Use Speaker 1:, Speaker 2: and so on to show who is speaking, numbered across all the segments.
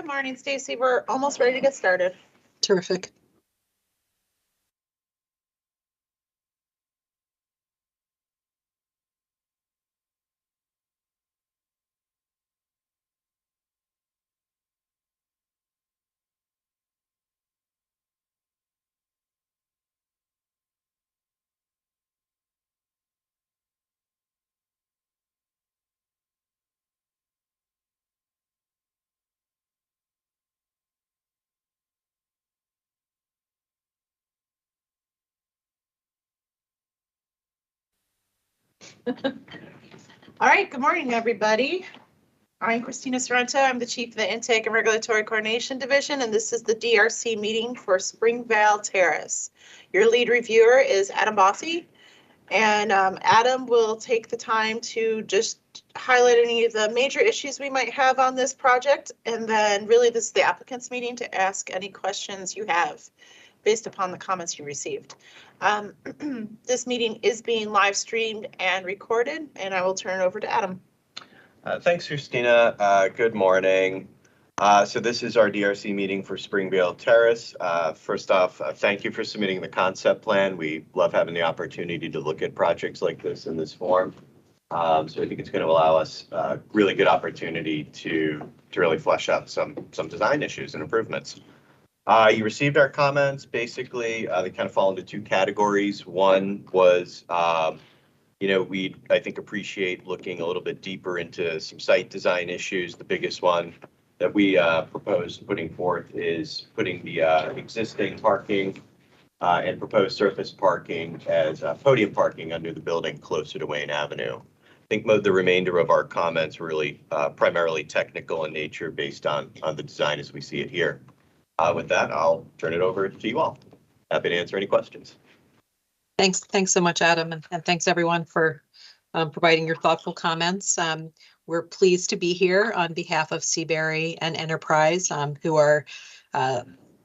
Speaker 1: Good morning, Stacy. We're almost ready to get started.
Speaker 2: Terrific.
Speaker 1: All right, good morning, everybody. I'm Christina Sorrento. I'm the Chief of the Intake and Regulatory Coordination Division, and this is the DRC meeting for Springvale Terrace. Your lead reviewer is Adam Bossi, and Adam will take the time to just highlight any of the major issues we might have on this project, and then really this is the applicant's meeting to ask any questions you have based upon the comments you received. This meeting is being live streamed and recorded, and I will turn it over to Adam.
Speaker 3: Thanks, Christina. Good morning. So this is our DRC meeting for Springvale Terrace. First off, thank you for submitting the concept plan. We love having the opportunity to look at projects like this in this form. So I think it's going to allow us a really good opportunity to really flesh out some design issues and improvements. You received our comments. Basically, they kind of fall into two categories. One was, we'd, I think, appreciate looking a little bit deeper into some site design issues. The biggest one that we propose putting forth is putting the existing parking and proposed surface parking as podium parking under the building closer to Wayne Avenue. I think the remainder of our comments were really primarily technical in nature based on the design as we see it here. With that, I'll turn it over to you all. Happy to answer any questions.
Speaker 2: Thanks so much, Adam, and thanks everyone for providing your thoughtful comments. We're pleased to be here on behalf of Seabury and Enterprise, who are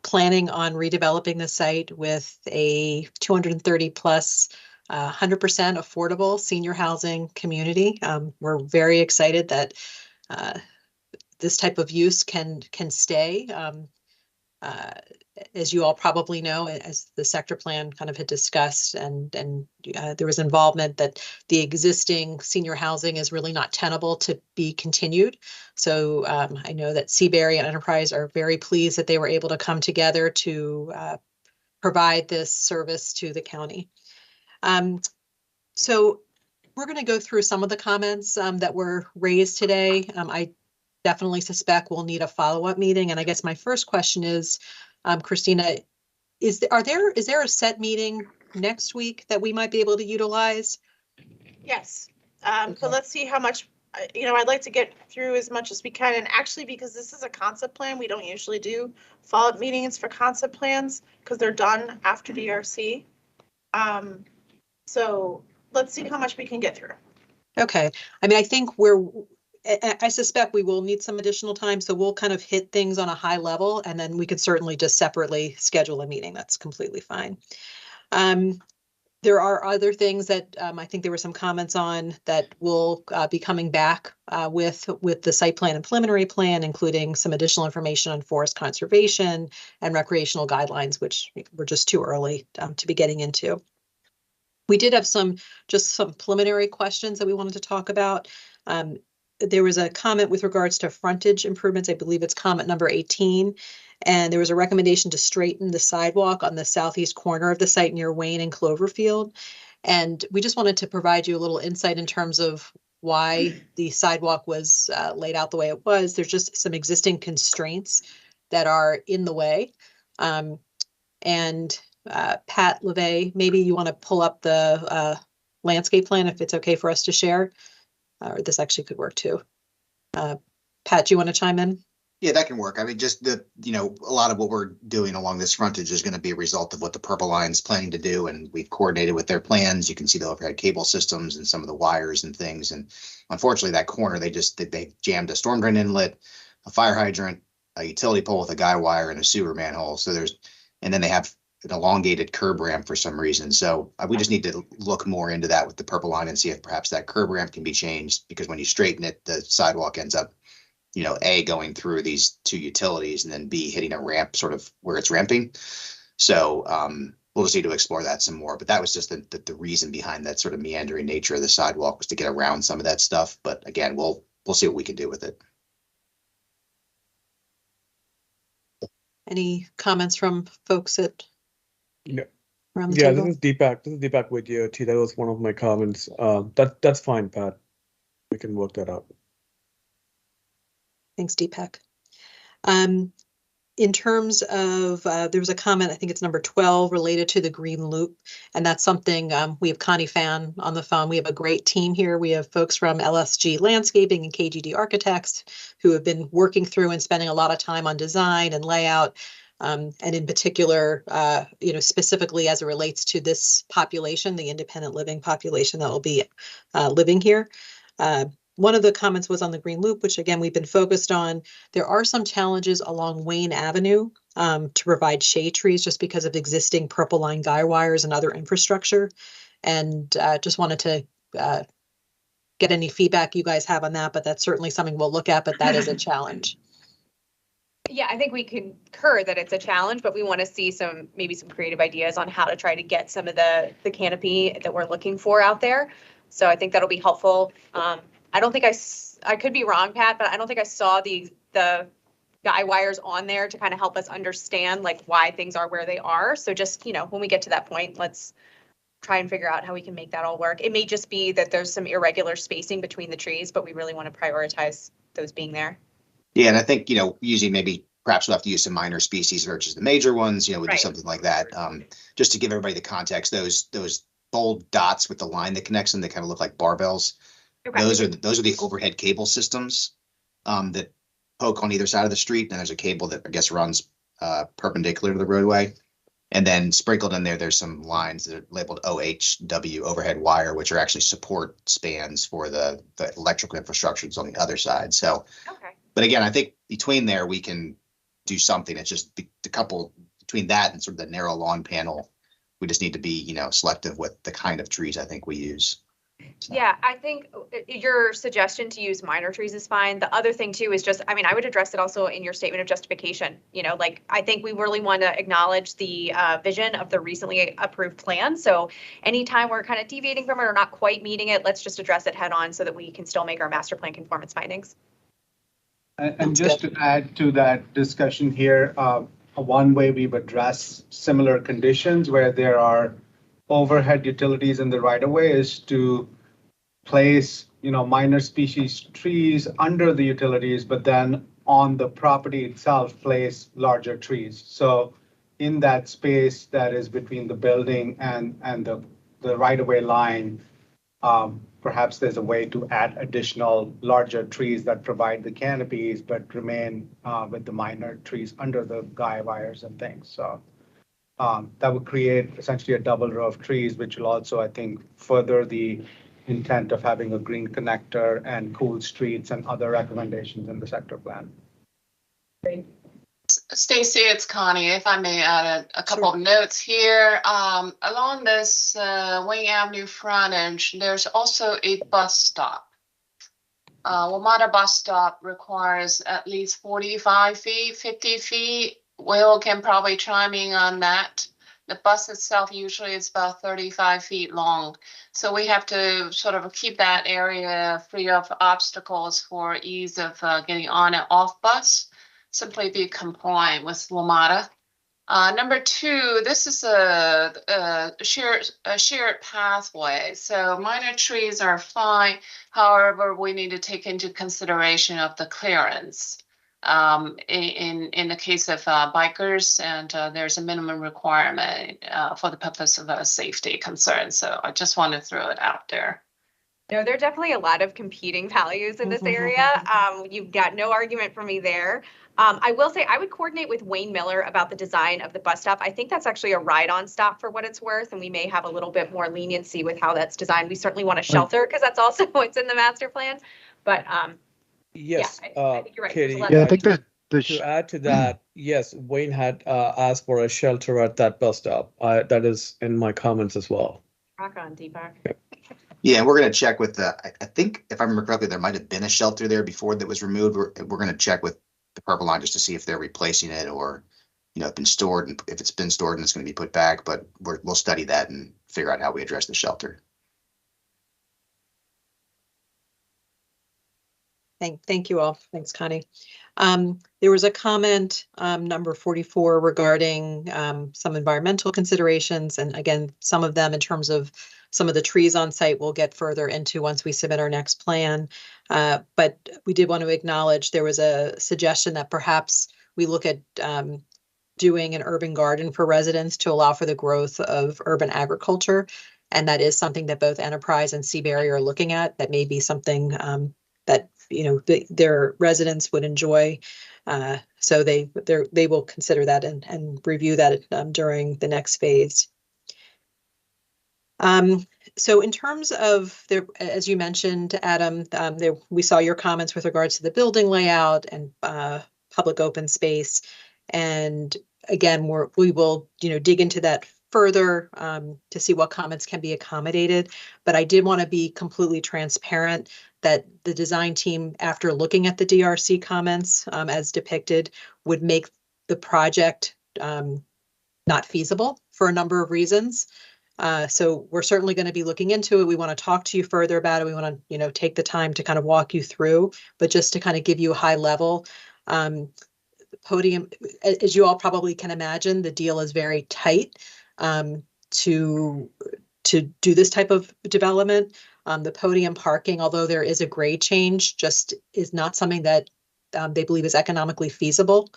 Speaker 2: planning on redeveloping the site with a 230 plus 100% affordable senior housing community. We're very excited that this type of use can stay. As you all probably know, as the sector plan kind of had discussed, and there was involvement that the existing senior housing is really not tenable to be continued. So I know that Seabury and Enterprise are very pleased that they were able to come together to provide this service to the county. So we're going to go through some of the comments that were raised today. I definitely suspect we'll need a follow-up meeting. And I guess my first question is, Christina, is there a set meeting next week that we might be able to utilize?
Speaker 1: Yes. So let's see how much, I'd like to get through as much as we can. And actually, because this is a concept plan, we don't usually do follow-up meetings for concept plans because they're done after DRC. So let's see how much we can get through.
Speaker 2: Okay. I mean, I think I suspect we will need some additional time, so we'll kind of hit things on a high level, and then we could certainly just separately schedule a meeting. That's completely fine. There are other things that I think there were some comments on that will be coming back with the site plan and preliminary plan, including some additional information on forest conservation and recreational guidelines, which were just too early to be getting into. We did have some preliminary questions that we wanted to talk about. There was a comment with regards to frontage improvements. I believe it's comment number 18. And there was a recommendation to straighten the sidewalk on the southeast corner of the site near Wayne and Cloverfield. And we just wanted to provide you a little insight in terms of why the sidewalk was laid out the way it was. There's just some existing constraints that are in the way. Pat LeVay, maybe you want to pull up the landscape plan if it's okay for us to share. Or this actually could work too. Pat, do you want to chime in?
Speaker 4: Yeah, that can work. I mean, just a lot of what we're doing along this frontage is going to be a result of what the Purple Line's planning to do, and we've coordinated with their plans. You can see the overhead cable systems and some of the wires and things. And unfortunately, that corner, they jammed a storm drain inlet, a fire hydrant, a utility pole with a guy wire, and a sewer manhole. And then they have an elongated curb ramp for some reason. So we just need to look more into that with the Purple Line and see if perhaps that curb ramp can be changed, because when you straighten it, the sidewalk ends up A, going through these two utilities, and then B, hitting a ramp sort of where it's ramping. So we'll just need to explore that some more. But that was just the reason behind that sort of meandering nature of the sidewalk, was to get around some of that stuff. But again, we'll see what we can do with it.
Speaker 2: Any comments from folks at
Speaker 5: Yeah.
Speaker 2: around the
Speaker 5: Yeah,
Speaker 2: table?
Speaker 5: this is Deepak with you. That was one of my comments. That's fine, Pat. We can work that out.
Speaker 2: Thanks, Deepak. In terms of, there was a comment, I think it's number 12, related to the green loop. And that's something, we have Connie Fan on the phone. We have a great team here. We have folks from LSG Landscaping and KGD Architects who have been working through and spending a lot of time on design and layout. And in particular, specifically as it relates to this population, the independent living population that will be living here. One of the comments was on the green loop, which again, we've been focused on. There are some challenges along Wayne Avenue to provide shade trees just because of existing purple line guy wires and other infrastructure. And just wanted to get any feedback you guys have on that, but that's certainly something we'll look at, but that is a challenge.
Speaker 6: Yeah, I think we concur that it's a challenge, but we want to see maybe some creative ideas on how to try to get some of the canopy that we're looking for out there. So I think that'll be helpful. I don't think I could be wrong, Pat, but I don't think I saw the guy wires on there to kind of help us understand like why things are where they are. So just, when we get to that point, let's try and figure out how we can make that all work. It may just be that there's some irregular spacing between the trees, but we really want to prioritize those being there.
Speaker 4: Yeah, and I think, usually maybe perhaps we'll have to use some minor species versus the major ones, we do
Speaker 6: Right.
Speaker 4: something like that. Just to give everybody the context, those bold dots with the line that connects them, they kind of look like barbells.
Speaker 6: Okay.
Speaker 4: Those are the overhead cable systems that poke on either side of the street. And there's a cable that I guess runs perpendicular to the roadway. And then sprinkled in there, there's some lines that are labeled OHW, overhead wire, which are actually support spans for the electrical infrastructure that's on the other side. So,
Speaker 6: Okay.
Speaker 4: but again, I think between there, we can do something. It's just the couple between that and sort of the narrow lawn panel. We just need to be, selective with the kind of trees I think we use. So.
Speaker 6: Yeah, I think your suggestion to use minor trees is fine. The other thing too is just, I would address it also in your statement of justification. I think we really want to acknowledge the vision of the recently approved plan. So anytime we're kind of deviating from it or not quite meeting it, let's just address it head on so that we can still make our master plan conformance findings.
Speaker 7: And just to add to that discussion here, one way we've addressed similar conditions where there are overhead utilities in the right of way is to place, minor species trees under the utilities, but then on the property itself, place larger trees. So in that space that is between the building and the right of way line, perhaps there's a way to add additional larger trees that provide the canopies, but remain with the minor trees under the guy wires and things. So that would create essentially a double row of trees, which will also, I think, further the intent of having a green connector and cool streets and other recommendations in the sector plan.
Speaker 8: Stacy, it's Connie. If I may add a couple of notes here. Along this Wayne Avenue frontage, there's also a bus stop. WMATA bus stop requires at least 45 feet, 50 feet. Will can probably chime in on that. The bus itself usually is about 35 feet long. So we have to sort of keep that area free of obstacles for ease of getting on and off bus. Simply be compliant with WMATA. Number two, this is a shared pathway. So minor trees are fine. However, we need to take into consideration of the clearance. In the case of bikers, and there's a minimum requirement for the purpose of a safety concern. So I just want to throw it out there.
Speaker 6: No, there are definitely a lot of competing values in this area. You've got no argument for me there. I will say I would coordinate with Wayne Miller about the design of the bus stop. I think that's actually a ride-on stop for what it's worth, and we may have a little bit more leniency with how that's designed. We certainly want a shelter because that's also what's in the master plan. But
Speaker 5: Yes,
Speaker 6: yeah, I think you're right.
Speaker 5: Katie.
Speaker 9: Yeah, I think that
Speaker 5: To add to that, yes, Wayne had asked for a shelter at that bus stop. That is in my comments as well.
Speaker 6: Rock on, Deepak.
Speaker 4: Yeah, we're gonna check with I think if I remember correctly, there might have been a shelter there before that was removed. We're gonna check with the Purple Line just to see if they're replacing it or, it's been stored, and if it's been stored and it's gonna be put back, but we'll study that and figure out how we address the shelter.
Speaker 2: Thank you all. Thanks, Connie. There was a comment, number 44, regarding some environmental considerations. And again, some of them in terms of some of the trees on site we'll get further into once we submit our next plan. But we did want to acknowledge there was a suggestion that perhaps we look at doing an urban garden for residents to allow for the growth of urban agriculture. And that is something that both Enterprise and Seabury are looking at. That may be something that their residents would enjoy. So they will consider that and review that during the next phase. So in terms of as you mentioned, Adam, we saw your comments with regards to the building layout and public open space. And again, we will dig into that further to see what comments can be accommodated. But I did want to be completely transparent that the design team, after looking at the DRC comments as depicted, would make the project not feasible for a number of reasons. So we're certainly going to be looking into it. We want to talk to you further about it. We want to, take the time to kind of walk you through, but just to kind of give you a high level. The podium, as you all probably can imagine, the deal is very tight to do this type of development. The podium parking, although there is a grade change, just is not something that they believe is economically feasible.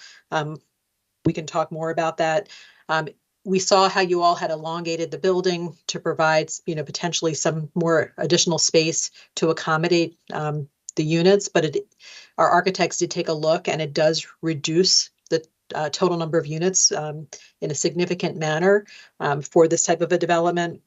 Speaker 2: We can talk more about that. We saw how you all had elongated the building to provide, potentially some more additional space to accommodate the units, but our architects did take a look, and it does reduce the total number of units in a significant manner for this type of a development,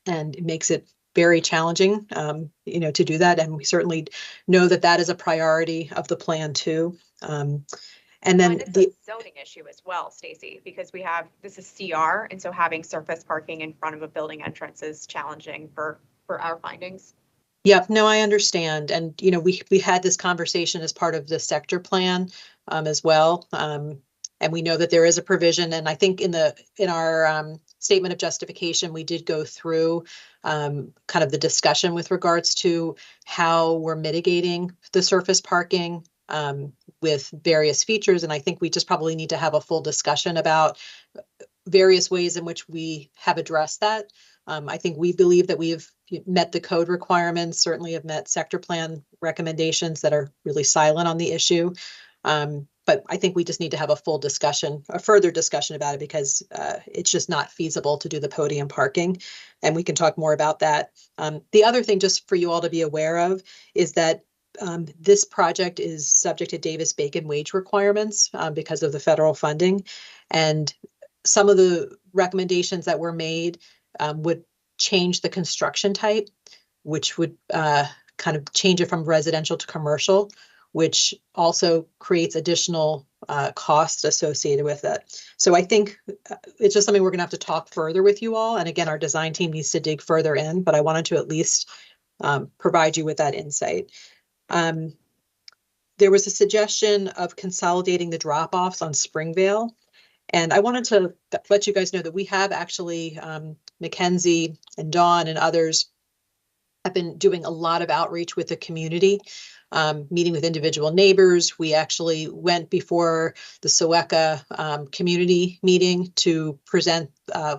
Speaker 2: and it makes it very challenging, to do that. And we certainly know that that is a priority of the plan too. And then
Speaker 6: it's a zoning issue as well, Stacy, because this is CR, and so having surface parking in front of a building entrance is challenging for our findings.
Speaker 2: Yep, no, I understand. And, we had this conversation as part of the sector plan as well. And we know that there is a provision. And I think in our statement of justification, we did go through kind of the discussion with regards to how we're mitigating the surface parking with various features. And I think we just probably need to have a full discussion about various ways in which we have addressed that. I think we believe that we have met the code requirements, certainly have met sector plan recommendations that are really silent on the issue. But I think we just need to have a full discussion, a further discussion about it, because it's just not feasible to do the podium parking. And we can talk more about that. The other thing, just for you all to be aware of, is that this project is subject to Davis-Bacon wage requirements because of the federal funding. And some of the recommendations that were made would change the construction type, which would kind of change it from residential to commercial, which also creates additional costs associated with it. So I think it's just something we're going to have to talk further with you all. And again, our design team needs to dig further in, but I wanted to at least provide you with that insight. There was a suggestion of consolidating the drop-offs on Springvale. And I wanted to let you guys know that we have actually, Mackenzie and Dawn and others have been doing a lot of outreach with the community, meeting with individual neighbors. We actually went before the SOECA community meeting to present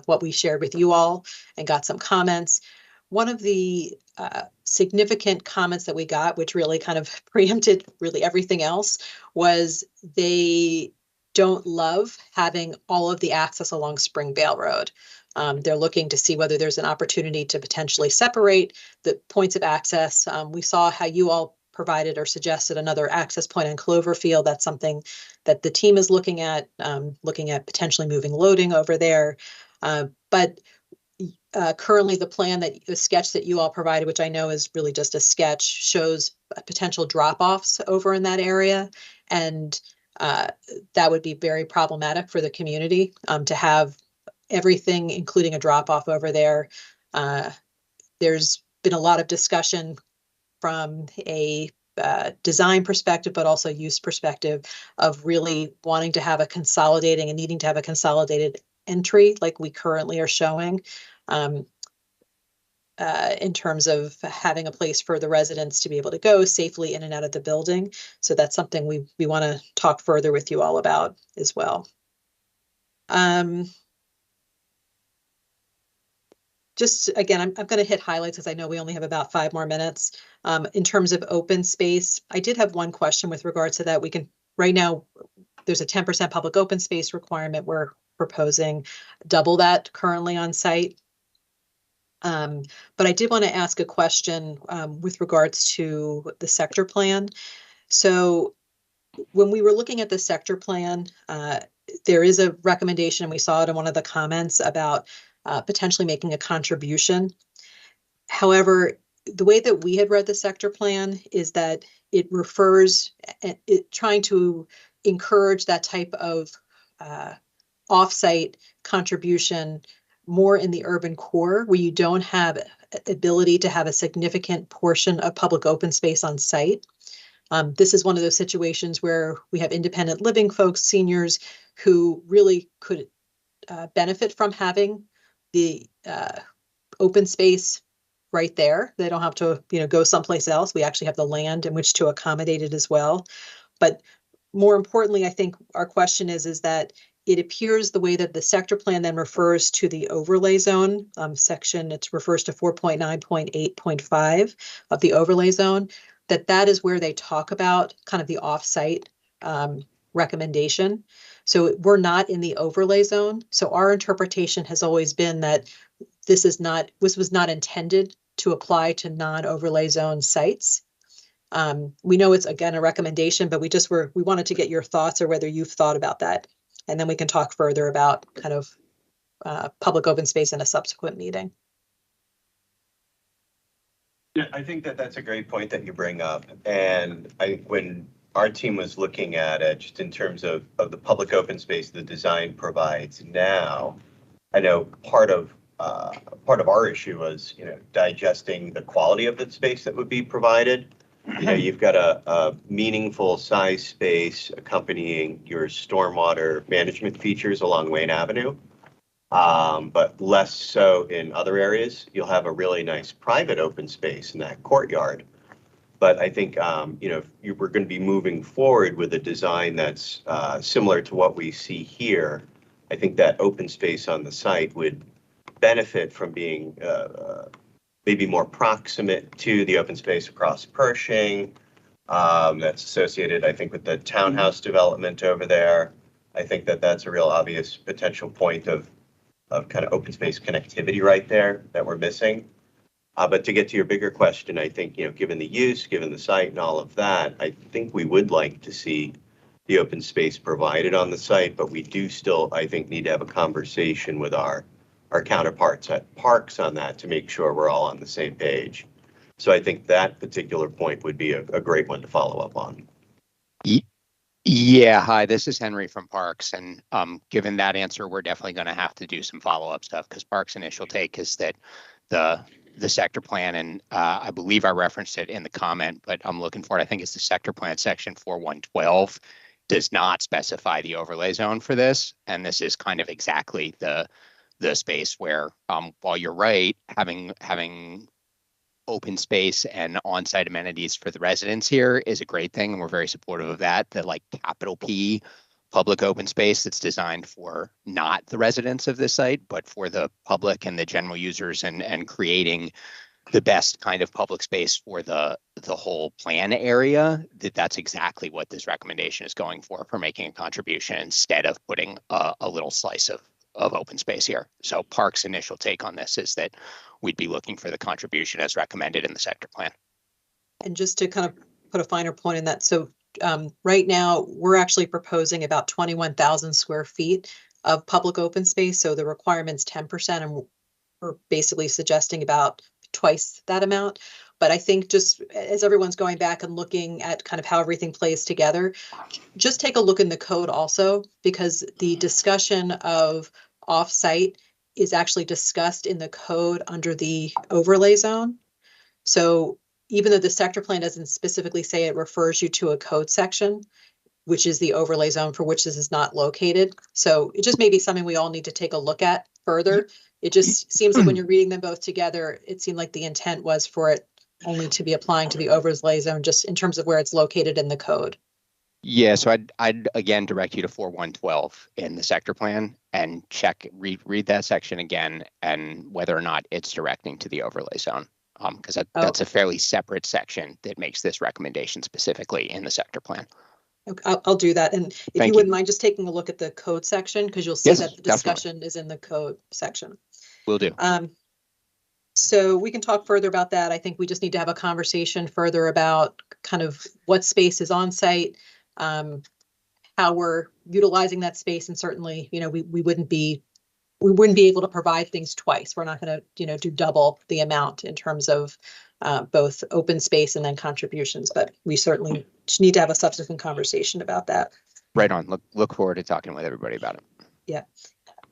Speaker 2: what we shared with you all and got some comments. One of the significant comments that we got, which really kind of preempted really everything else, was they don't love having all of the access along Springvale Road. They're looking to see whether there's an opportunity to potentially separate the points of access. We saw how you all provided or suggested another access point in Cloverfield. That's something that the team is looking at potentially moving loading over there. But currently the plan, the sketch that you all provided, which I know is really just a sketch, shows potential drop-offs over in that area. And that would be very problematic for the community to have everything, including a drop-off over there. There's been a lot of discussion from a design perspective, but also use perspective of really wanting to have a consolidating and needing to have a consolidated entry like we currently are showing. In terms of having a place for the residents to be able to go safely in and out of the building. So that's something we want to talk further with you all about as well. Just again, I'm going to hit highlights because I know we only have about 5 more minutes. In terms of open space, I did have one question with regards to that. We can, right now, there's a 10% public open space requirement. We're proposing double that currently on site. But I did want to ask a question with regards to the sector plan. So when we were looking at the sector plan, there is a recommendation, and we saw it in one of the comments about potentially making a contribution. However, the way that we had read the sector plan is that it refers, trying to encourage that type of offsite contribution more in the urban core, where you don't have ability to have a significant portion of public open space on site. This is one of those situations where we have independent living folks, seniors, who really could benefit from having the open space right there. They don't have to, go someplace else. We actually have the land in which to accommodate it as well. But more importantly, I think our question is that it appears the way that the sector plan then refers to the overlay zone section, it refers to 4.9.8.5 of the overlay zone, that is where they talk about kind of the offsite recommendation. So we're not in the overlay zone. So our interpretation has always been that this was not intended to apply to non-overlay zone sites. We know it's, again, a recommendation, but we wanted to get your thoughts or whether you've thought about that. And then we can talk further about kind of public open space in a subsequent meeting.
Speaker 3: Yeah, I think that's a great point that you bring up. And when our team was looking at it, just in terms of the public open space the design provides now, I know part of our issue was, digesting the quality of the space that would be provided. You've got a meaningful size space accompanying your stormwater management features along Wayne Avenue, but less so in other areas. You'll have a really nice private open space in that courtyard. But I think, if you were going to be moving forward with a design that's similar to what we see here, I think that open space on the site would benefit from being maybe more proximate to the open space across Pershing. That's associated, I think, with the townhouse development over there. I think that's a real obvious potential point of kind of open space connectivity right there that we're missing. But to get to your bigger question, I think, given the use, given the site and all of that, I think we would like to see the open space provided on the site, but we do still, I think, need to have a conversation with our counterparts at Parks on that to make sure we're all on the same page. So I think that particular point would be a great one to follow up on.
Speaker 9: Yeah, hi, this is Henry from Parks. And given that answer, we're definitely going to have to do some follow-up stuff, because Parks' initial take is that the sector plan, and I believe I referenced it in the comment, but I'm looking for it. I think it's the sector plan section 4112 does not specify the overlay zone for this. And this is kind of exactly the space where, while you're right, having open space and on-site amenities for the residents here is a great thing, and we're very supportive of that. The capital P public open space that's designed for not the residents of this site, but for the public and the general users, and creating the best kind of public space for the whole plan area. That's exactly what this recommendation is going for making a contribution instead of putting a little slice of open space here. So Parks' initial take on this is that we'd be looking for the contribution as recommended in the sector plan.
Speaker 2: And just to kind of put a finer point in that, so right now we're actually proposing about 21,000 square feet of public open space. So the requirement's 10%, and we're basically suggesting about twice that amount. But I think just as everyone's going back and looking at kind of how everything plays together, just take a look in the code also, because the discussion of off-site is actually discussed in the code under the overlay zone. So even though the sector plan doesn't specifically say it refers you to a code section, which is the overlay zone for which this is not located. So it just may be something we all need to take a look at further. It just seems like when you're reading them both together, it seemed like the intent was for it only to be applying to the overlay zone, just in terms of where it's located in the code.
Speaker 9: Yeah, so I'd again direct you to 4112 in the sector plan and read that section again and whether or not it's directing to the overlay zone. Because that's a fairly separate section that makes this recommendation specifically in the sector plan.
Speaker 2: Okay, I'll do that. And if
Speaker 9: Thank
Speaker 2: you wouldn't
Speaker 9: you.
Speaker 2: mind just taking a look at the code section, because you'll see
Speaker 9: Yes,
Speaker 2: that the discussion is in the code section.
Speaker 9: Will do.
Speaker 2: So we can talk further about that. I think we just need to have a conversation further about kind of what space is on site, how we're utilizing that space, and certainly, you know, we wouldn't be able to provide things twice. We're not going to, you know, do double the amount in terms of both open space and then contributions, but we certainly need to have a subsequent conversation about that.
Speaker 9: Right on. Look forward to talking with everybody about it.
Speaker 2: Yeah.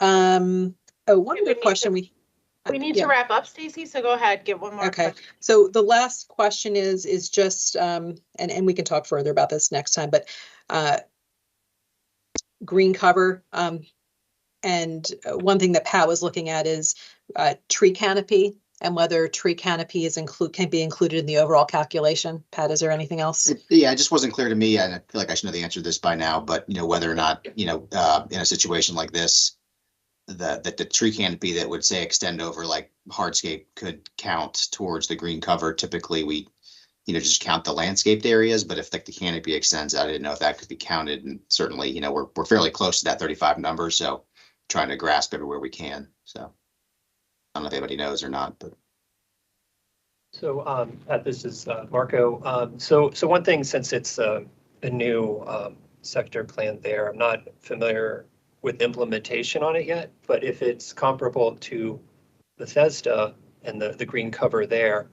Speaker 2: One other question
Speaker 1: we need to wrap up, Stacy, so go ahead, give one more.
Speaker 2: Okay, so the last question is just, and we can talk further about this next time, but green cover. And one thing that Pat was looking at is tree canopy and whether tree canopy can be included in the overall calculation. Pat, is there anything else?
Speaker 4: Yeah, it just wasn't clear to me, and I feel like I should know the answer to this by now, but you know, whether or not, you know, in a situation like this, the tree canopy that would say extend over like hardscape could count towards the green cover. Typically we, you know, just count the landscaped areas, but if like the canopy extends, I didn't know if that could be counted. And certainly, you know, we're fairly close to that 35 number, so trying to grasp everywhere we can. So I don't know if anybody knows or not, but.
Speaker 10: So Pat, this is Marco. So one thing, since it's a new sector plan there, I'm not familiar with implementation on it yet, but if it's comparable to Bethesda and the green cover there,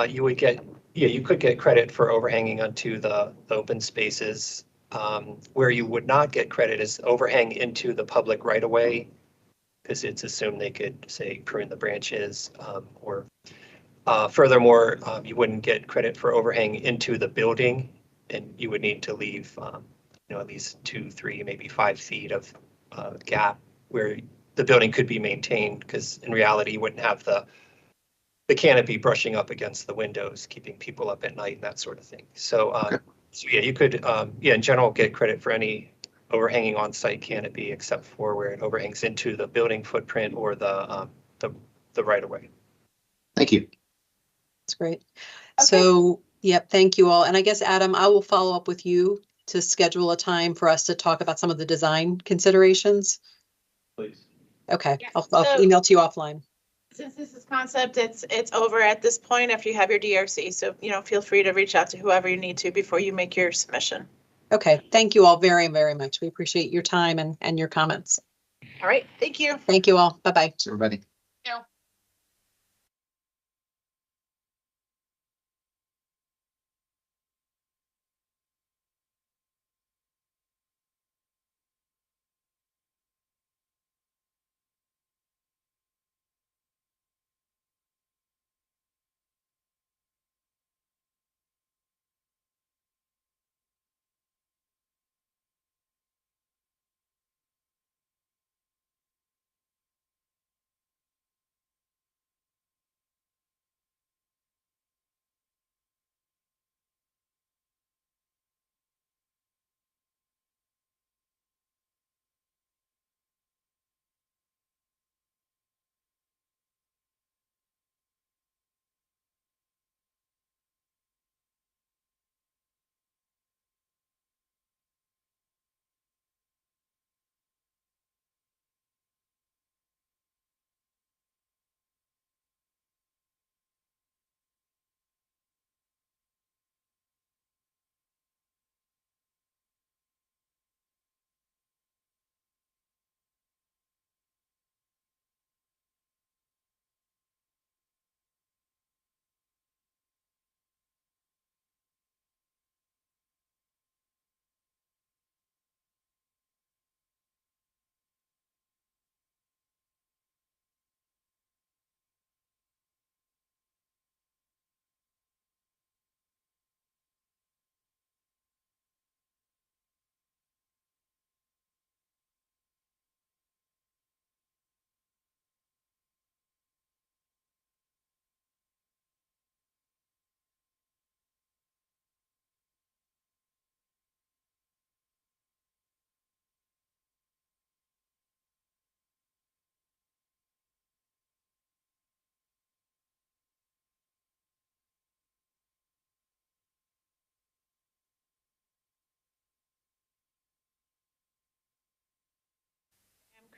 Speaker 10: you would get, you could get credit for overhanging onto the open spaces. Where you would not get credit is overhang into the public right of way, because it's assumed they could, say, prune the branches, or furthermore, you wouldn't get credit for overhang into the building, and you would need to leave, you know, at least 2, 3, maybe 5 feet of gap where the building could be maintained, because in reality, you wouldn't have the canopy brushing up against the windows, keeping people up at night and that sort of thing. So, so yeah, you could, in general, get credit for any overhanging on-site canopy, except for where it overhangs into the building footprint or the right-of-way.
Speaker 4: Thank you.
Speaker 2: That's great.
Speaker 1: Okay.
Speaker 2: So, yep, thank you all. And I guess, Adam, I will follow up with you to schedule a time for us to talk about some of the design considerations.
Speaker 3: Please.
Speaker 2: Okay,
Speaker 1: Yes.
Speaker 2: I'll
Speaker 1: So-
Speaker 2: email to you offline.
Speaker 1: Since this is concept, it's over at this point after you have your DRC. So, you know, feel free to reach out to whoever you need to before you make your submission.
Speaker 2: Okay, thank you all very, very much. We appreciate your time and your comments.
Speaker 1: All right, thank you.
Speaker 2: Thank you all. Bye-bye.
Speaker 4: Thanks, everybody.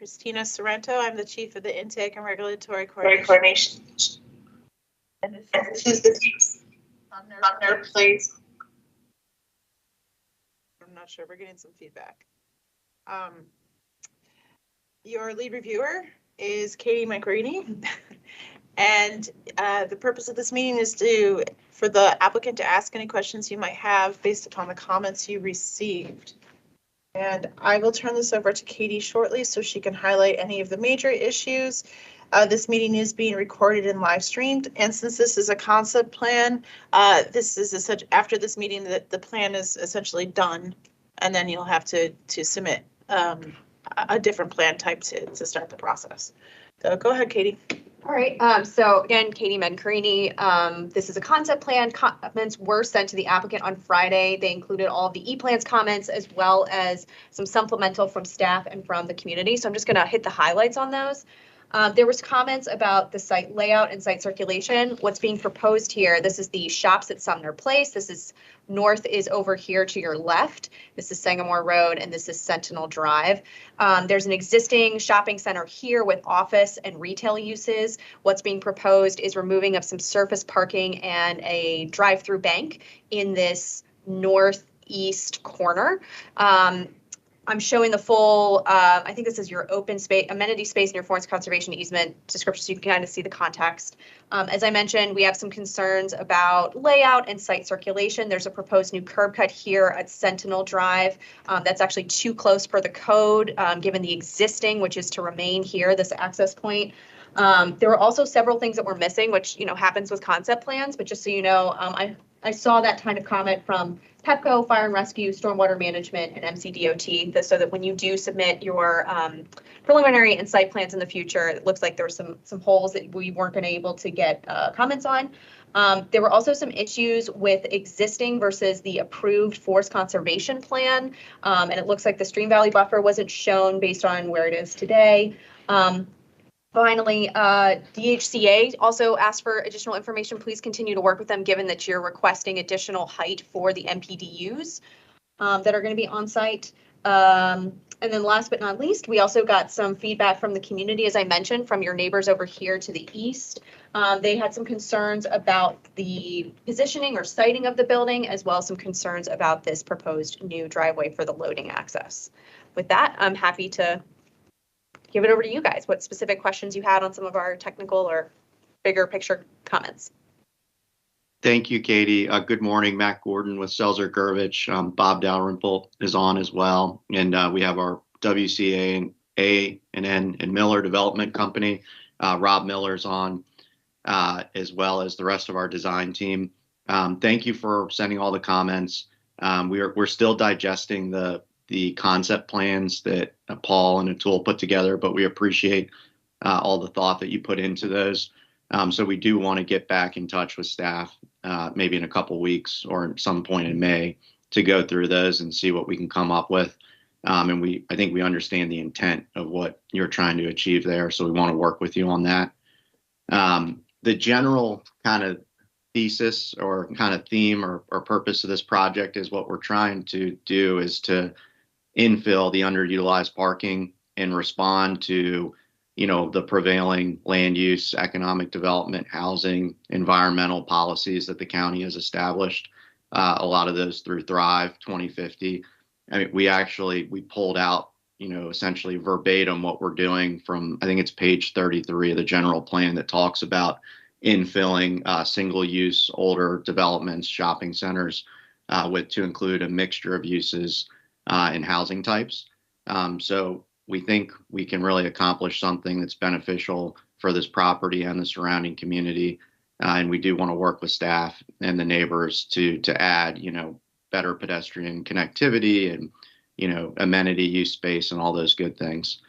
Speaker 1: Christina Sorrento. I'm the Chief of the Intake and Regulatory Coordination. And this is the Sumner Place. I'm not sure. We're getting some feedback. Your lead reviewer is Katie Montgomery. And the purpose of this meeting is for the applicant to ask any questions you might have based upon the comments you received. And I will turn this over to Katie shortly so she can highlight any of the major issues. This meeting is being recorded and live streamed. And since this is a concept plan, this is after this meeting, the plan is essentially done. And then you'll have to submit a different plan type to start the process. So go ahead, Katie.
Speaker 6: All right, so again, Katie Montgomery, this is a concept plan. Comments were sent to the applicant on Friday. They included all of the E-plans comments as well as some supplemental from staff and from the community. So I'm just gonna hit the highlights on those. There was comments about the site layout and site circulation. What's being proposed here, this is the shops at Sumner Place. This is north is over here to your left. This is Sangamore Road and this is Sentinel Drive. There's an existing shopping center here with office and retail uses. What's being proposed is removing of some surface parking and a drive-through bank in this northeast corner. I'm showing the full, I think this is your open space, amenity space and your forest conservation easement description, so you can kind of see the context. As I mentioned, we have some concerns about layout and site circulation. There's a proposed new curb cut here at Sentinel Drive. That's actually too close for the code, given the existing, which is to remain here, this access point. There were also several things that were missing, which happens with concept plans, but just so you know, I saw that kind of comment from PEPCO, Fire and Rescue, Stormwater Management, and MCDOT, so that when you do submit your preliminary and site plans in the future, it looks like there were some holes that we weren't able to get comments on. There were also some issues with existing versus the approved forest conservation plan, and it looks like the stream valley buffer wasn't shown based on where it is today. Finally, DHCA also asked for additional information. Please continue to work with them, given that you're requesting additional height for the MPDUs that are going to be on site. And then last but not least, we also got some feedback from the community, as I mentioned, from your neighbors over here to the east. They had some concerns about the positioning or siting of the building, as well as some concerns about this proposed new driveway for the loading access. With that, I'm happy to give it over to you guys. What specific questions you had on some of our technical or bigger picture comments?
Speaker 11: Thank you, Katie. Good morning, Matt Gordon with Selzer Gervich. Bob Dalrymple is on as well. And we have our WCA and A and N and Miller Development Company. Rob Miller's on, as well as the rest of our design team. Thank you for sending all the comments. We're still digesting the concept plans that Paul and Atul put together, but we appreciate all the thought that you put into those. So we do want to get back in touch with staff, maybe in a couple weeks or at some point in May, to go through those and see what we can come up with. And I think we understand the intent of what you're trying to achieve there, so we want to work with you on that. The general kind of thesis or kind of theme or purpose of this project is what we're trying to do is to infill the underutilized parking and respond to, the prevailing land use, economic development, housing, environmental policies that the county has established. A lot of those through Thrive 2050. I mean, we pulled out, essentially verbatim what we're doing from, I think it's page 33 of the general plan that talks about infilling single-use older developments, shopping centers, to include a mixture of uses and housing types. So we think we can really accomplish something that's beneficial for this property and the surrounding community. And we do want to work with staff and the neighbors to add, better pedestrian connectivity and, amenity use space and all those good things.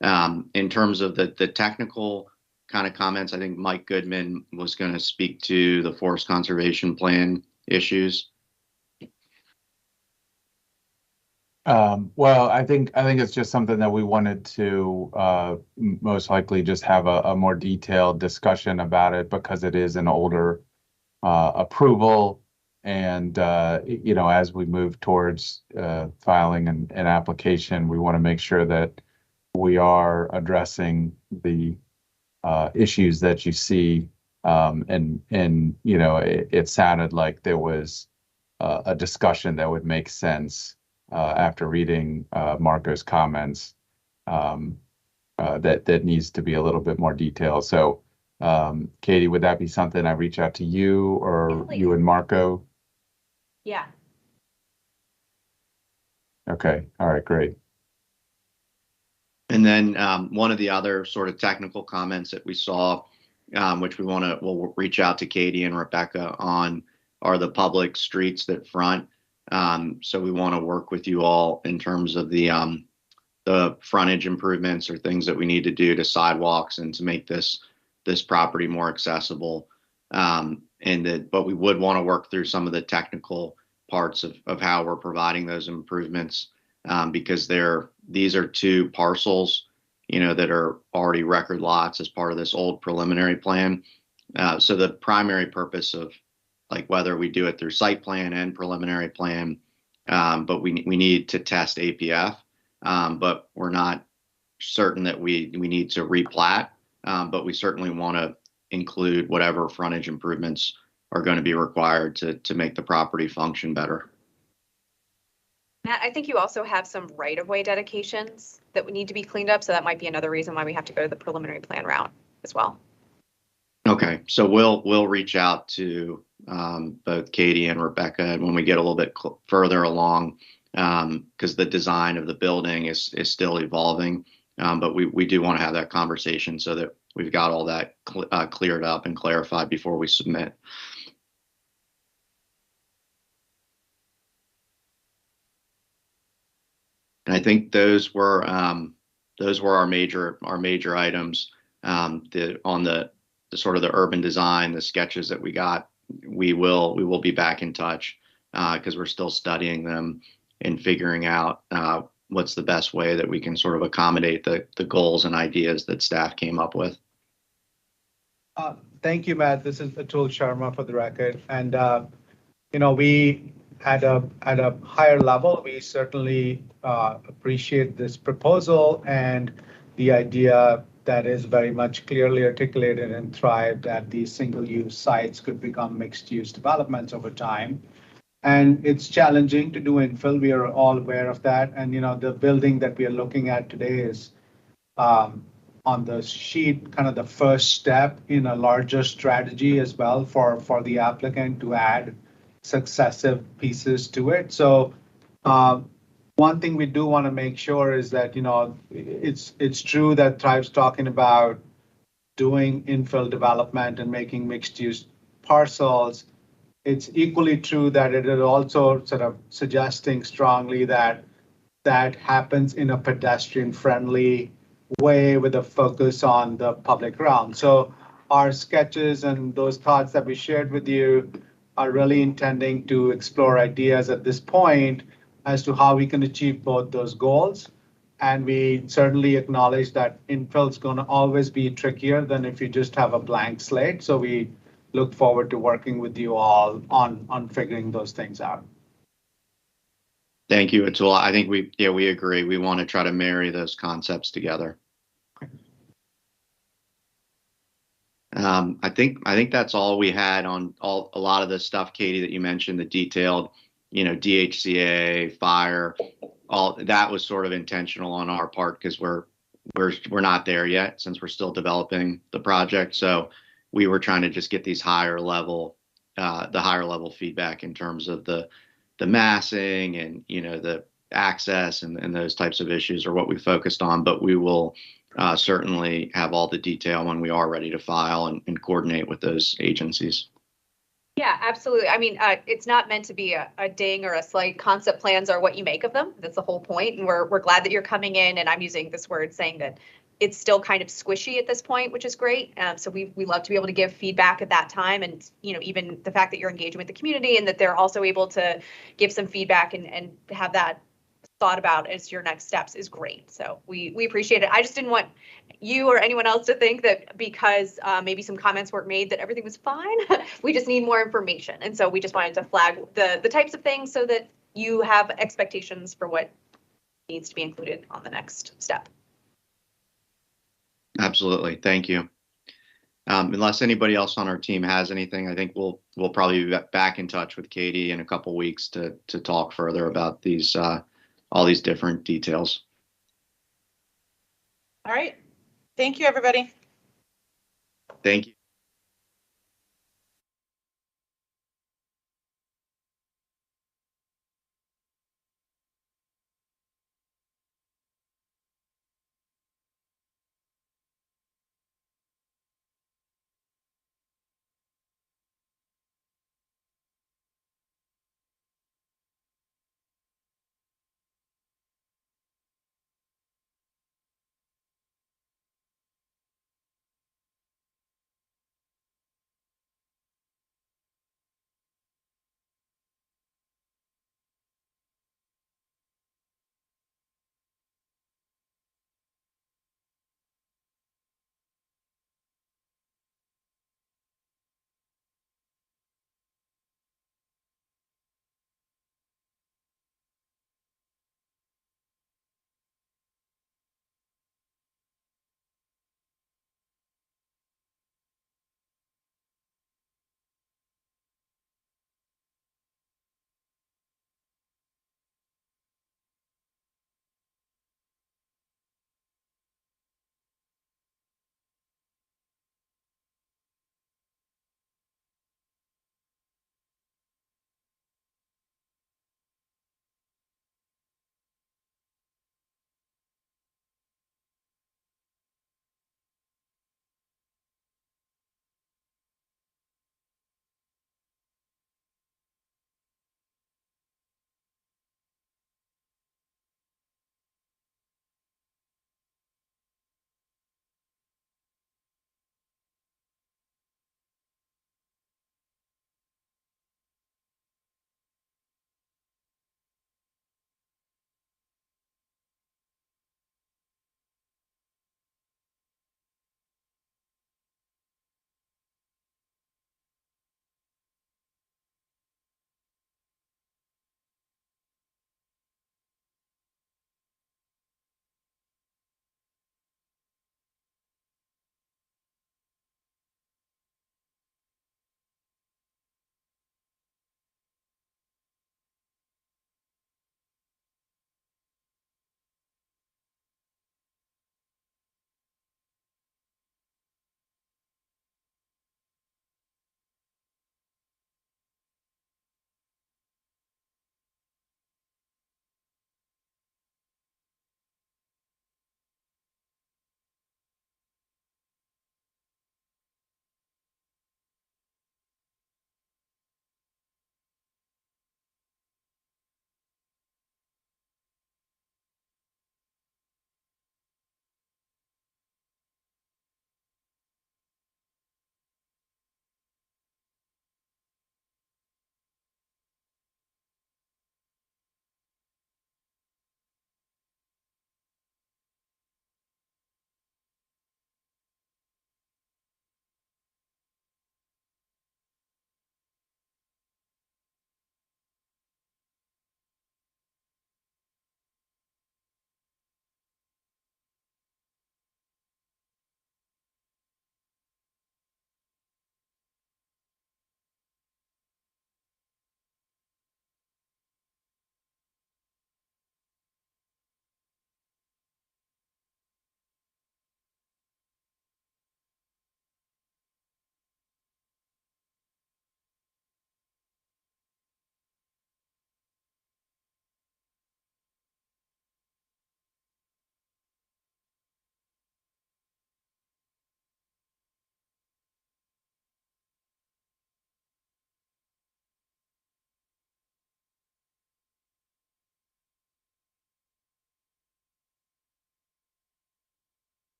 Speaker 11: In terms of the technical kind of comments, I think Mike Goodman was going to speak to the forest conservation plan issues.
Speaker 12: Well, I think it's just something that we wanted to most likely just have a more detailed discussion about it, because it is an older approval. And, as we move towards filing an application, we want to make sure that we are addressing the issues that you see. And you know, it sounded like there was a discussion that would make sense after reading Marco's comments. That needs to be a little bit more detailed. So, Katie, would that be something I reach out to you or
Speaker 6: Yeah,
Speaker 12: you and Marco?
Speaker 6: Yeah.
Speaker 12: Okay. All right. Great.
Speaker 11: And then one of the other sort of technical comments that we saw, which we'll reach out to Katie and Rebecca on, are the public streets that front. So we want to work with you all in terms of the frontage improvements or things that we need to do to sidewalks and to make this property more accessible. But we would want to work through some of the technical parts of how we're providing those improvements, because these are two parcels, you know, that are already record lots as part of this old preliminary plan. So the primary purpose of, like, whether we do it through site plan and preliminary plan, but we need to test APF, but we're not certain that we need to replat, but we certainly want to include whatever frontage improvements are going to be required to make the property function better.
Speaker 6: Matt, I think you also have some right-of-way dedications that would need to be cleaned up, so that might be another reason why we have to go to the preliminary plan route as well.
Speaker 11: Okay, so we'll reach out to both Katie and Rebecca, and when we get a little bit further along, because the design of the building is still evolving, but we do want to have that conversation so that we've got all that cleared up and clarified before we submit. And I think those were our major items. On the sort of the urban design, the sketches that we got, we will be back in touch because we're still studying them and figuring out what's the best way that we can sort of accommodate the goals and ideas that staff came up with.
Speaker 7: Thank you, Matt. This is Atul Sharma for the record. And, you know, we at a higher level, we certainly appreciate this proposal and the idea that is very much clearly articulated and Thrive that these single-use sites could become mixed-use developments over time. And it's challenging to do infill. We are all aware of that. And, you know, the building that we are looking at today is on the sheet, kind of the first step in a larger strategy as well for the applicant to add successive pieces to it. So one thing we do want to make sure is that, you know, it's true that Thrive's talking about doing infill development and making mixed use parcels. It's equally true that it is also sort of suggesting strongly that that happens in a pedestrian friendly way with a focus on the public realm. So our sketches and those thoughts that we shared with you are really intending to explore ideas at this point as to how we can achieve both those goals. And we certainly acknowledge that infill is going to always be trickier than if you just have a blank slate. So we look forward to working with you all on figuring those things out.
Speaker 11: Thank you, Atul. I think we agree. We want to try to marry those concepts together. I think that's all we had on a lot of the stuff, Katie, that you mentioned, the detailed, you know, DHCA, fire, all that was sort of intentional on our part because we're not there yet since we're still developing the project. So we were trying to just get these higher level feedback in terms of the massing and, you know, the access and those types of issues are what we focused on, but we will certainly have all the detail when we are ready to file and coordinate with those agencies.
Speaker 6: Yeah, absolutely. I mean, it's not meant to be a ding or a slight. Concept plans are what you make of them. That's the whole point. And we're glad that you're coming in, and I'm using this word saying that it's still kind of squishy at this point, which is great. So we love to be able to give feedback at that time. And, you know, even the fact that you're engaging with the community and that they're also able to give some feedback and have that thought about as your next steps is great. So we appreciate it. I just didn't want you or anyone else to think that because maybe some comments weren't made that everything was fine. We just need more information. And so we just wanted to flag the types of things so that you have expectations for what needs to be included on the next step.
Speaker 11: Absolutely. Thank you. Unless anybody else on our team has anything, I think we'll probably be back in touch with Katie in a couple weeks to talk further about these all these different details.
Speaker 1: All right. Thank you, everybody.
Speaker 11: Thank you.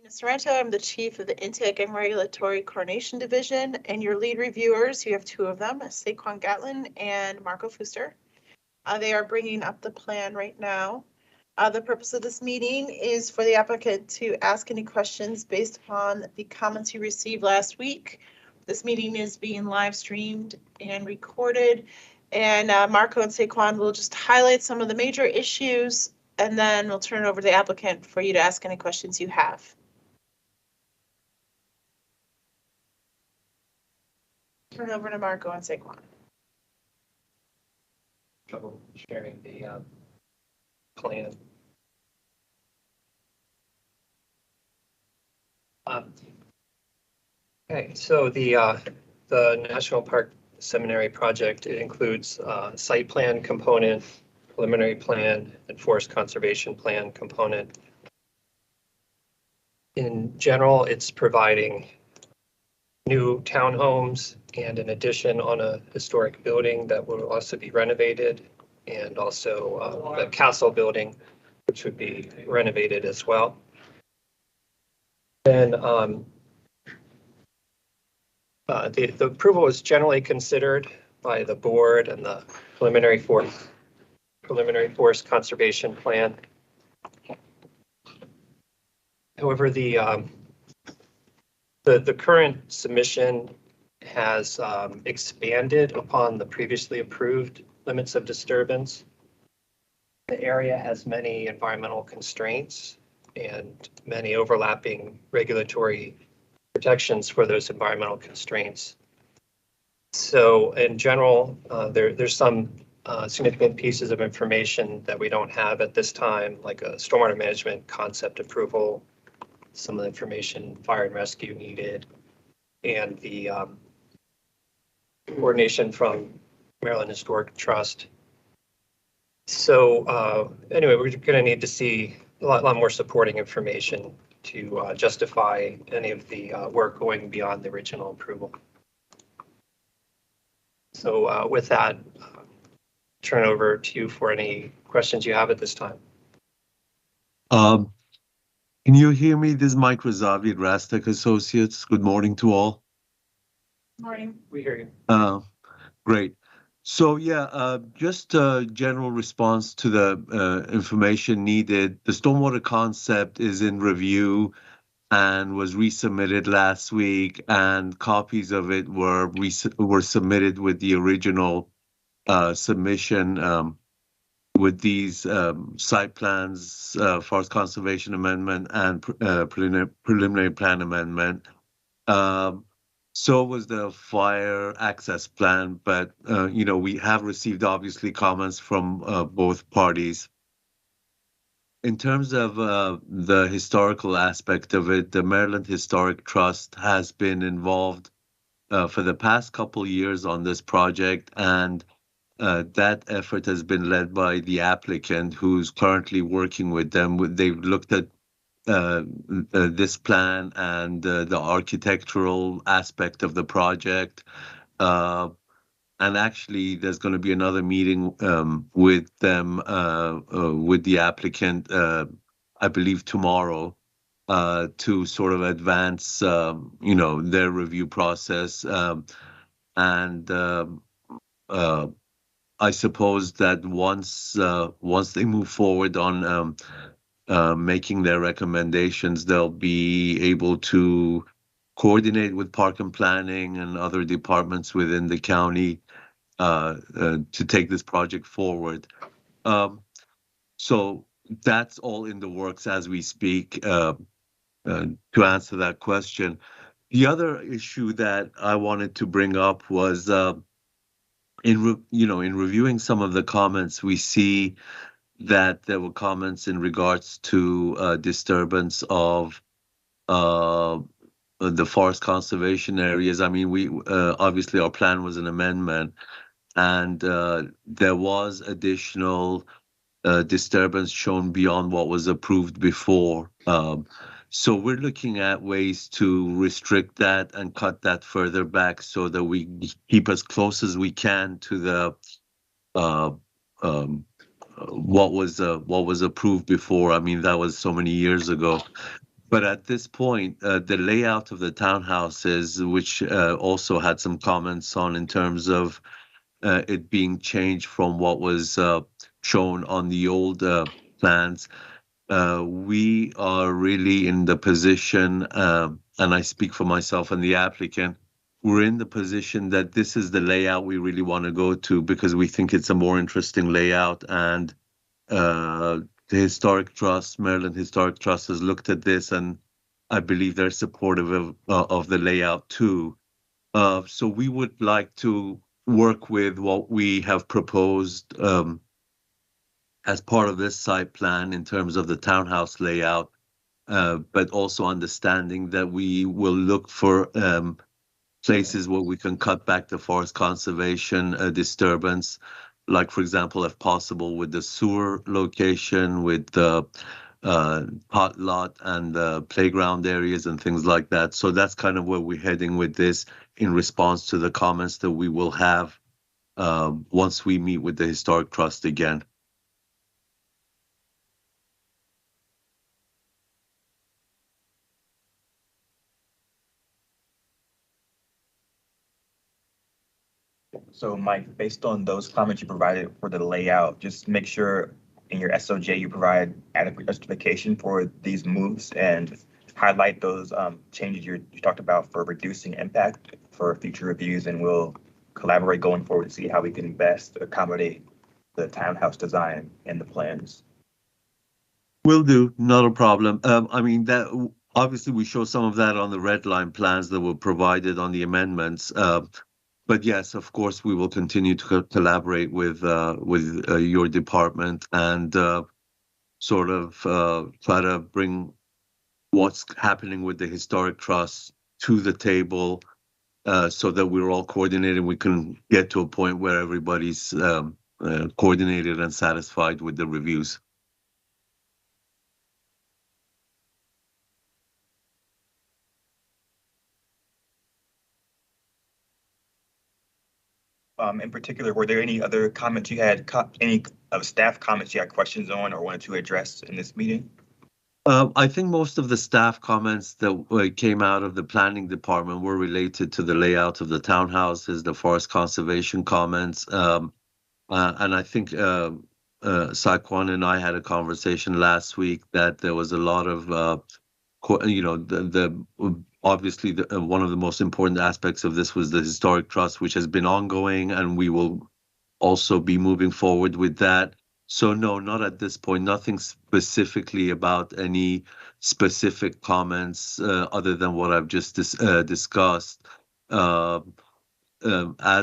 Speaker 1: Sorrento. I'm the chief of the Intake and Regulatory Coordination Division, and your lead reviewers, you have two of them, Saquon Gatlin and Marco Fuster. They are bringing up the plan right now. The purpose of this meeting is for the applicant to ask any questions based upon the comments you received last week. This meeting is being live streamed and recorded, and Marco and Saquon will just highlight some of the major issues, and then we'll turn it over to the applicant for you to ask any questions you have. Turn over to Marco and Saquon.
Speaker 10: Trouble sharing the plan. Okay, so the National Park Seminary project, it includes site plan component, preliminary plan, and forest conservation plan component. In general, it's providing new townhomes and an addition on a historic building that will also be renovated, and also the castle building, which would be renovated as well. Then the approval is generally considered by the board and the preliminary forest conservation plan. However, the current submission has expanded upon the previously approved limits of disturbance. The area has many environmental constraints and many overlapping regulatory protections for those environmental constraints. So in general, there's some significant pieces of information that we don't have at this time, like a stormwater management concept approval, some of the information fire and rescue needed, and the coordination from Maryland Historic Trust. So anyway, we're going to need to see a lot more supporting information to justify any of the work going beyond the original approval. So with that, turn over to you for any questions you have at this time.
Speaker 13: Can you hear me? This is Mike Razavi at Rastec Associates. Good morning to all.
Speaker 1: Morning.
Speaker 10: We hear you.
Speaker 13: Great. So yeah, just a general response to the information needed. The stormwater concept is in review and was resubmitted last week, and copies of it were submitted with the original submission with these site plans, forest conservation amendment and preliminary plan amendment. So was the fire access plan, but we have received obviously comments from both parties. In terms of the historical aspect of it, the Maryland Historic Trust has been involved for the past couple of years on this project, and that effort has been led by the applicant who's currently working with them. They've looked at this plan and the architectural aspect of the project. And actually, there's going to be another meeting with them, with the applicant, I believe tomorrow, to sort of advance, their review process. I suppose that once they move forward on making their recommendations, they'll be able to coordinate with Park and Planning and other departments within the county to take this project forward. So that's all in the works as we speak, to answer that question. The other issue that I wanted to bring up was in reviewing some of the comments, we see that there were comments in regards to disturbance of the forest conservation areas. I mean, we obviously our plan was an amendment, and there was additional disturbance shown beyond what was approved before. So we're looking at ways to restrict that and cut that further back so that we keep as close as we can to the what was approved before. I mean, that was so many years ago. But at this point, the layout of the townhouses, which also had some comments on in terms of it being changed from what was shown on the old plans, we are really in the position, and I speak for myself and the applicant, we're in the position that this is the layout we really want to go to because we think it's a more interesting layout. And the Historic Trust, Maryland Historic Trust, has looked at this, and I believe they're supportive of the layout too. So we would like to work with what we have proposed as part of this site plan in terms of the townhouse layout, but also understanding that we will look for places where we can cut back the forest conservation disturbance, like, for example, if possible, with the sewer location, with the pot lot and the playground areas and things like that. So that's kind of where we're heading with this in response to the comments that we will have once we meet with the Historic Trust again.
Speaker 14: So Mike, based on those comments you provided for the layout, just make sure in your SOJ you provide adequate justification for these moves and highlight those changes you talked about for reducing impact for future reviews, and we'll collaborate going forward to see how we can best accommodate the townhouse design and the plans.
Speaker 13: Will do, not a problem. I mean, that obviously we show some of that on the red line plans that were provided on the amendments. But yes, of course, we will continue to collaborate with your department and sort of try to bring what's happening with the Historic Trust to the table so that we're all coordinated. We can get to a point where everybody's coordinated and satisfied with the reviews.
Speaker 14: In particular, were there any other comments you had, any staff comments you had questions on or wanted to address in this meeting?
Speaker 13: I think most of the staff comments that came out of the planning department were related to the layout of the townhouses, the forest conservation comments. And I think Saquon and I had a conversation last week that there was a lot of, obviously one of the most important aspects of this was the Historic Trust, which has been ongoing, and we will also be moving forward with that. So no, not at this point. Nothing specifically about any specific comments other than what I've just discussed. As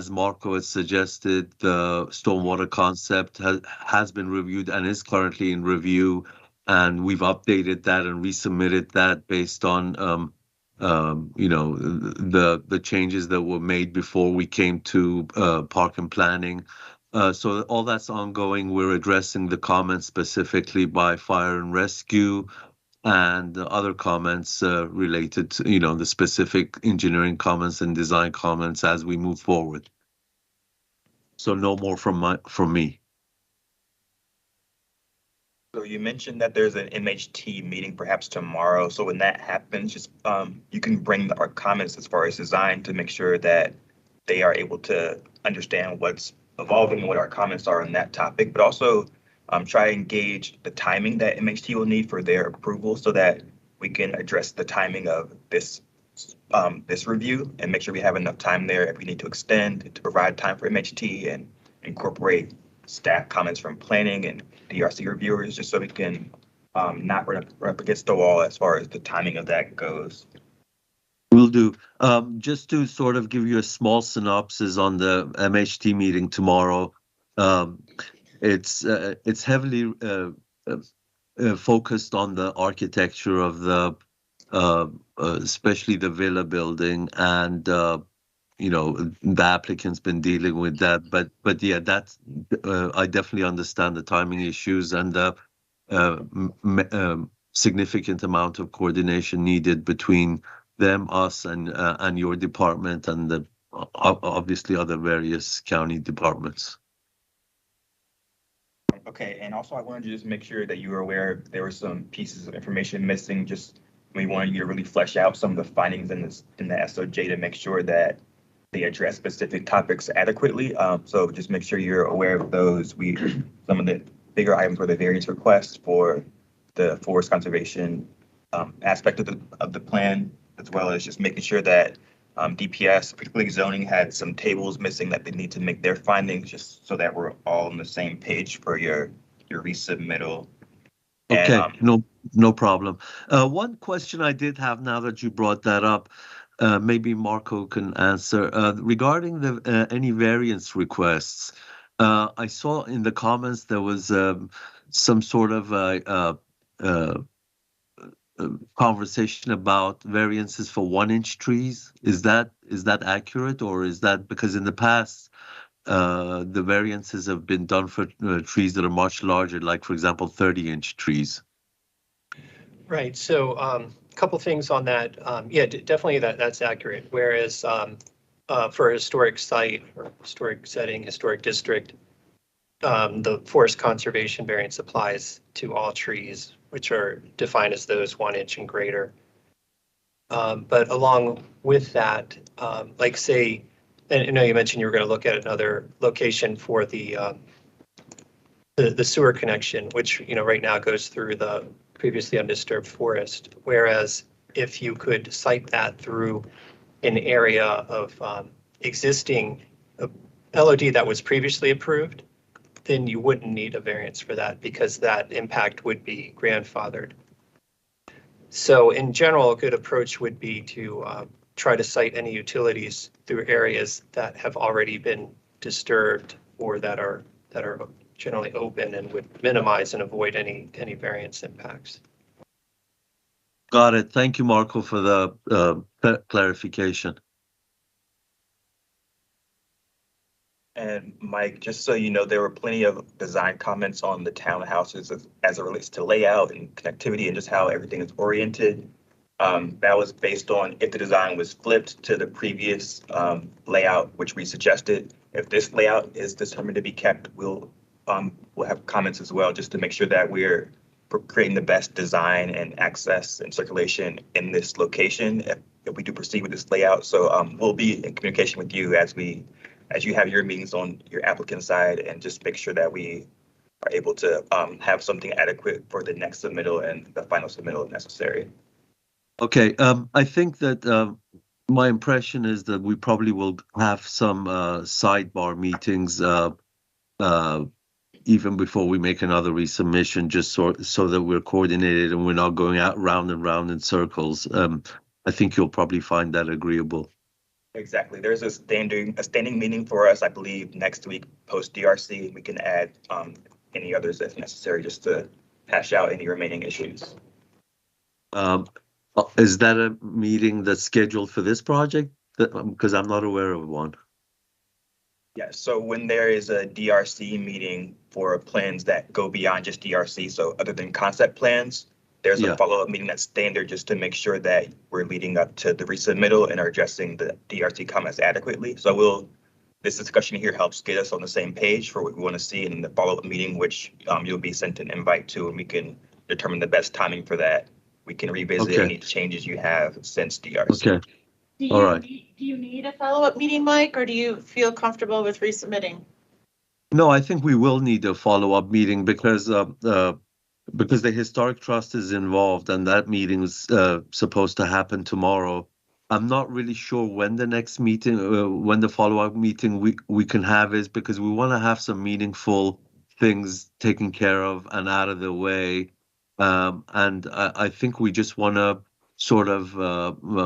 Speaker 13: Marco has suggested, the stormwater concept has been reviewed and is currently in review, and we've updated that and resubmitted that based on the changes that were made before we came to park and planning. So all that's ongoing. We're addressing the comments specifically by fire and rescue and the other comments related to, the specific engineering comments and design comments as we move forward. So no more from me.
Speaker 14: So you mentioned that there's an MHT meeting perhaps tomorrow. So when that happens, just you can bring our comments as far as design to make sure that they are able to understand what's evolving and what our comments are on that topic, but also try to engage the timing that MHT will need for their approval so that we can address the timing of this review and make sure we have enough time there if we need to extend to provide time for MHT and incorporate staff comments from planning and DRC reviewers, just so we can not run up against the wall as far as the timing of that goes.
Speaker 13: Will do. Just to sort of give you a small synopsis on the MHT meeting tomorrow, it's heavily focused on the architecture of the, especially the villa building, and the applicant's been dealing with that. But yeah, that's I definitely understand the timing issues and the significant amount of coordination needed between them, us, and your department, and the obviously other various county departments.
Speaker 14: Okay, and also I wanted to just make sure that you were aware there were some pieces of information missing, just We wanted you to really flesh out some of the findings in the SOJ to make sure that they address specific topics adequately. So just make sure you're aware of those. Some of the bigger items were the variance requests for the forest conservation aspect of the plan, as well as just making sure that DPS, particularly zoning, had some tables missing that they need to make their findings, just so that we're all on the same page for your resubmittal.
Speaker 13: Okay,
Speaker 14: And,
Speaker 13: no problem. One question I did have now that you brought that up, maybe Marco can answer, regarding the any variance requests. I saw in the comments there was some sort of conversation about variances for 1-inch trees. Is that accurate, or is that because in the past the variances have been done for trees that are much larger, like for example 30-inch trees?
Speaker 10: Right. So a couple things on that. Yeah, definitely that's accurate. Whereas for a historic site or historic setting, historic district, the forest conservation variance applies to all trees, which are defined as those 1-inch and greater. But along with that, like say, and I know you mentioned you were going to look at another location for the sewer connection, which right now goes through the previously undisturbed forest. Whereas if you could site that through an area of existing LOD that was previously approved, then you wouldn't need a variance for that because that impact would be grandfathered. So in general, a good approach would be to try to site any utilities through areas that have already been disturbed or that are generally open and would minimize and avoid any variance impacts.
Speaker 13: Got it. Thank you, Marco, for the clarification.
Speaker 14: And Mike, just so you know, there were plenty of design comments on the townhouses as it relates to layout and connectivity and just how everything is oriented. That was based on if the design was flipped to the previous layout, which we suggested. If this layout is determined to be kept, we'll have comments as well, just to make sure that we're creating the best design and access and circulation in this location if we do proceed with this layout. So we'll be in communication with you as you have your meetings on your applicant side, and just make sure that we are able to have something adequate for the next submittal and the final submittal if necessary.
Speaker 13: Okay, I think that my impression is that we probably will have some sidebar meetings even before we make another resubmission, just so that we're coordinated and we're not going out round and round in circles. I think you'll probably find that agreeable.
Speaker 14: Exactly. There's a standing meeting for us, I believe, next week post DRC. We can add any others if necessary, just to hash out any remaining issues.
Speaker 13: Is that a meeting that's scheduled for this project? Because I'm not aware of one.
Speaker 14: Yeah, so when there is a DRC meeting for plans that go beyond just DRC, so other than concept plans, there's a follow-up meeting that's standard just to make sure that we're leading up to the resubmittal and are addressing the DRC comments adequately. So this discussion here helps get us on the same page for what we want to see in the follow-up meeting, which you'll be sent an invite to, and we can determine the best timing for that. We can revisit any changes you have since DRC.
Speaker 13: Okay. All right.
Speaker 1: Do you need a follow-up meeting, Mike, or do you feel comfortable with resubmitting?
Speaker 13: No, I think we will need a follow-up meeting because the Historic Trust is involved and that meeting is supposed to happen tomorrow. I'm not really sure when the next meeting, when the follow-up meeting we can have is, because we want to have some meaningful things taken care of and out of the way. And I think we just want to sort of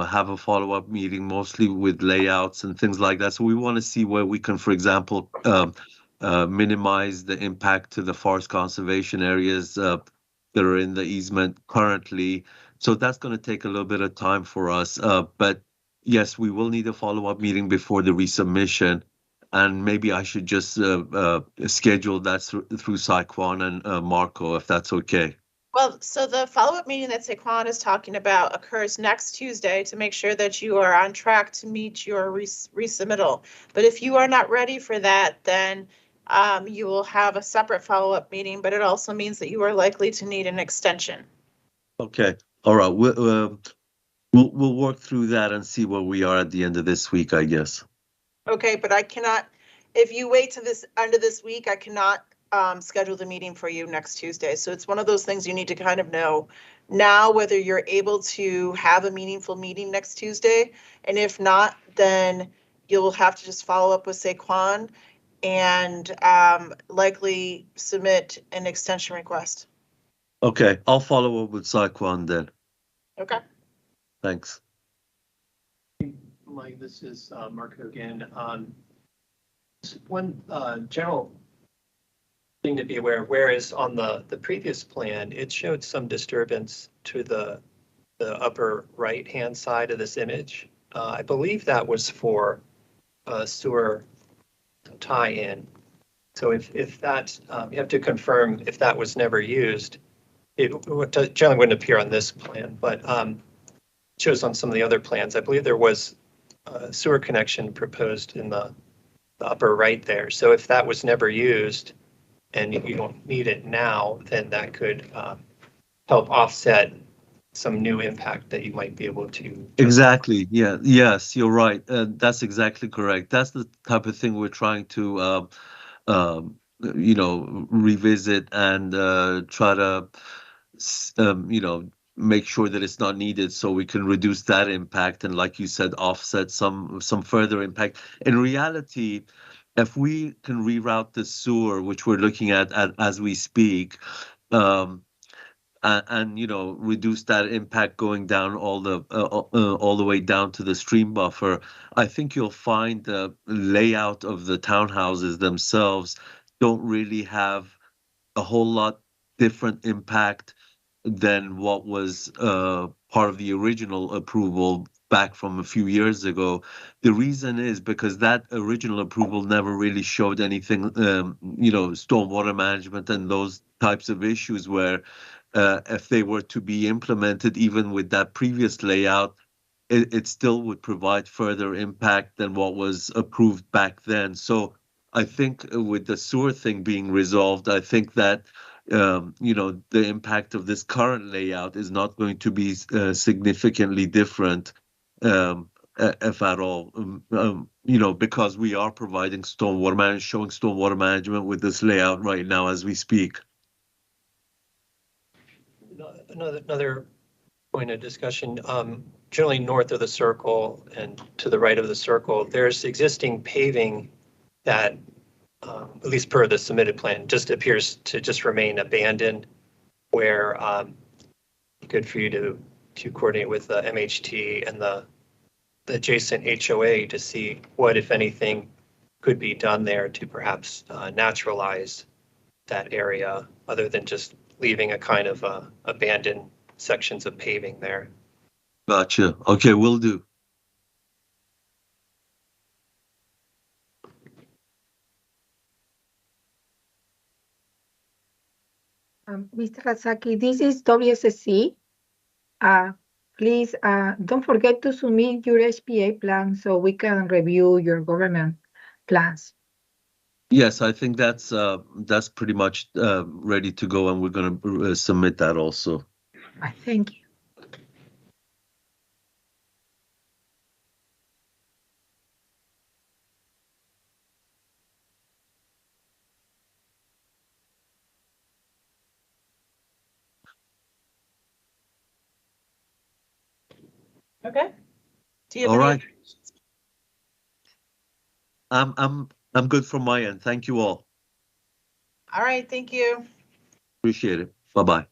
Speaker 13: have a follow-up meeting, mostly with layouts and things like that. So we want to see where we can, for example, minimize the impact to the forest conservation areas that are in the easement currently. So that's going to take a little bit of time for us. But yes, we will need a follow-up meeting before the resubmission. And maybe I should just schedule that through Saquon and Marco, if that's okay.
Speaker 1: Well, so the follow-up meeting that Saquon is talking about occurs next Tuesday to make sure that you are on track to meet your resubmittal. But if you are not ready for that, then you will have a separate follow-up meeting, but it also means that you are likely to need an extension.
Speaker 13: Okay. All right, we'll work through that and see where we are at the end of this week, I guess.
Speaker 1: Okay, but I cannot, if you wait to this, end of this week, I cannot schedule the meeting for you next Tuesday. So it's one of those things you need to kind of know now whether you're able to have a meaningful meeting next Tuesday. And if not, then you'll have to just follow up with Saquon and likely submit an extension request.
Speaker 13: Okay, I'll follow up with Saquon then.
Speaker 1: Okay.
Speaker 13: Thanks.
Speaker 10: Mike, this is Mark again. One general thing to be aware of, whereas on the previous plan, it showed some disturbance to the upper right-hand side of this image. I believe that was for sewer tie-in. So if that, you have to confirm if that was never used, it generally wouldn't appear on this plan, but shows on some of the other plans. I believe there was a sewer connection proposed in the upper right there. So if that was never used and you don't need it now, then that could help offset some new impact that you might be able to.
Speaker 13: Exactly. Yeah. Yes, you're right. That's exactly correct. That's the type of thing we're trying to, revisit and try to, make sure that it's not needed, so we can reduce that impact and, like you said, offset some further impact. In reality, if we can reroute the sewer, which we're looking at as we speak, and reduce that impact going down all the way down to the stream buffer, I think you'll find the layout of the townhouses themselves don't really have a whole lot different impact than what was part of the original approval back from a few years ago. The reason is because that original approval never really showed anything, stormwater management and those types of issues where if they were to be implemented, even with that previous layout, it still would provide further impact than what was approved back then. So I think with the sewer thing being resolved, I think that the impact of this current layout is not going to be significantly different, if at all. Because we are providing showing stormwater management with this layout right now as we speak.
Speaker 10: Another point of discussion, generally north of the circle and to the right of the circle, there's existing paving that, at least per the submitted plan, just appears to just remain abandoned, where good for you to coordinate with the MHT and the adjacent HOA to see what, if anything, could be done there to perhaps naturalize that area, other than just leaving a kind of abandoned sections of paving there.
Speaker 13: Gotcha. Okay, will do.
Speaker 15: Mr. Razaki, this is WSSC. Please don't forget to submit your HPA plan so we can review your government plans.
Speaker 13: Yes, I think that's pretty much ready to go, and we're going to submit that also.
Speaker 15: Thank you.
Speaker 1: Okay. Do you have
Speaker 13: All
Speaker 1: any?
Speaker 13: right. I'm good from my end. Thank you all.
Speaker 1: All right, thank you.
Speaker 13: Appreciate it. Bye-bye.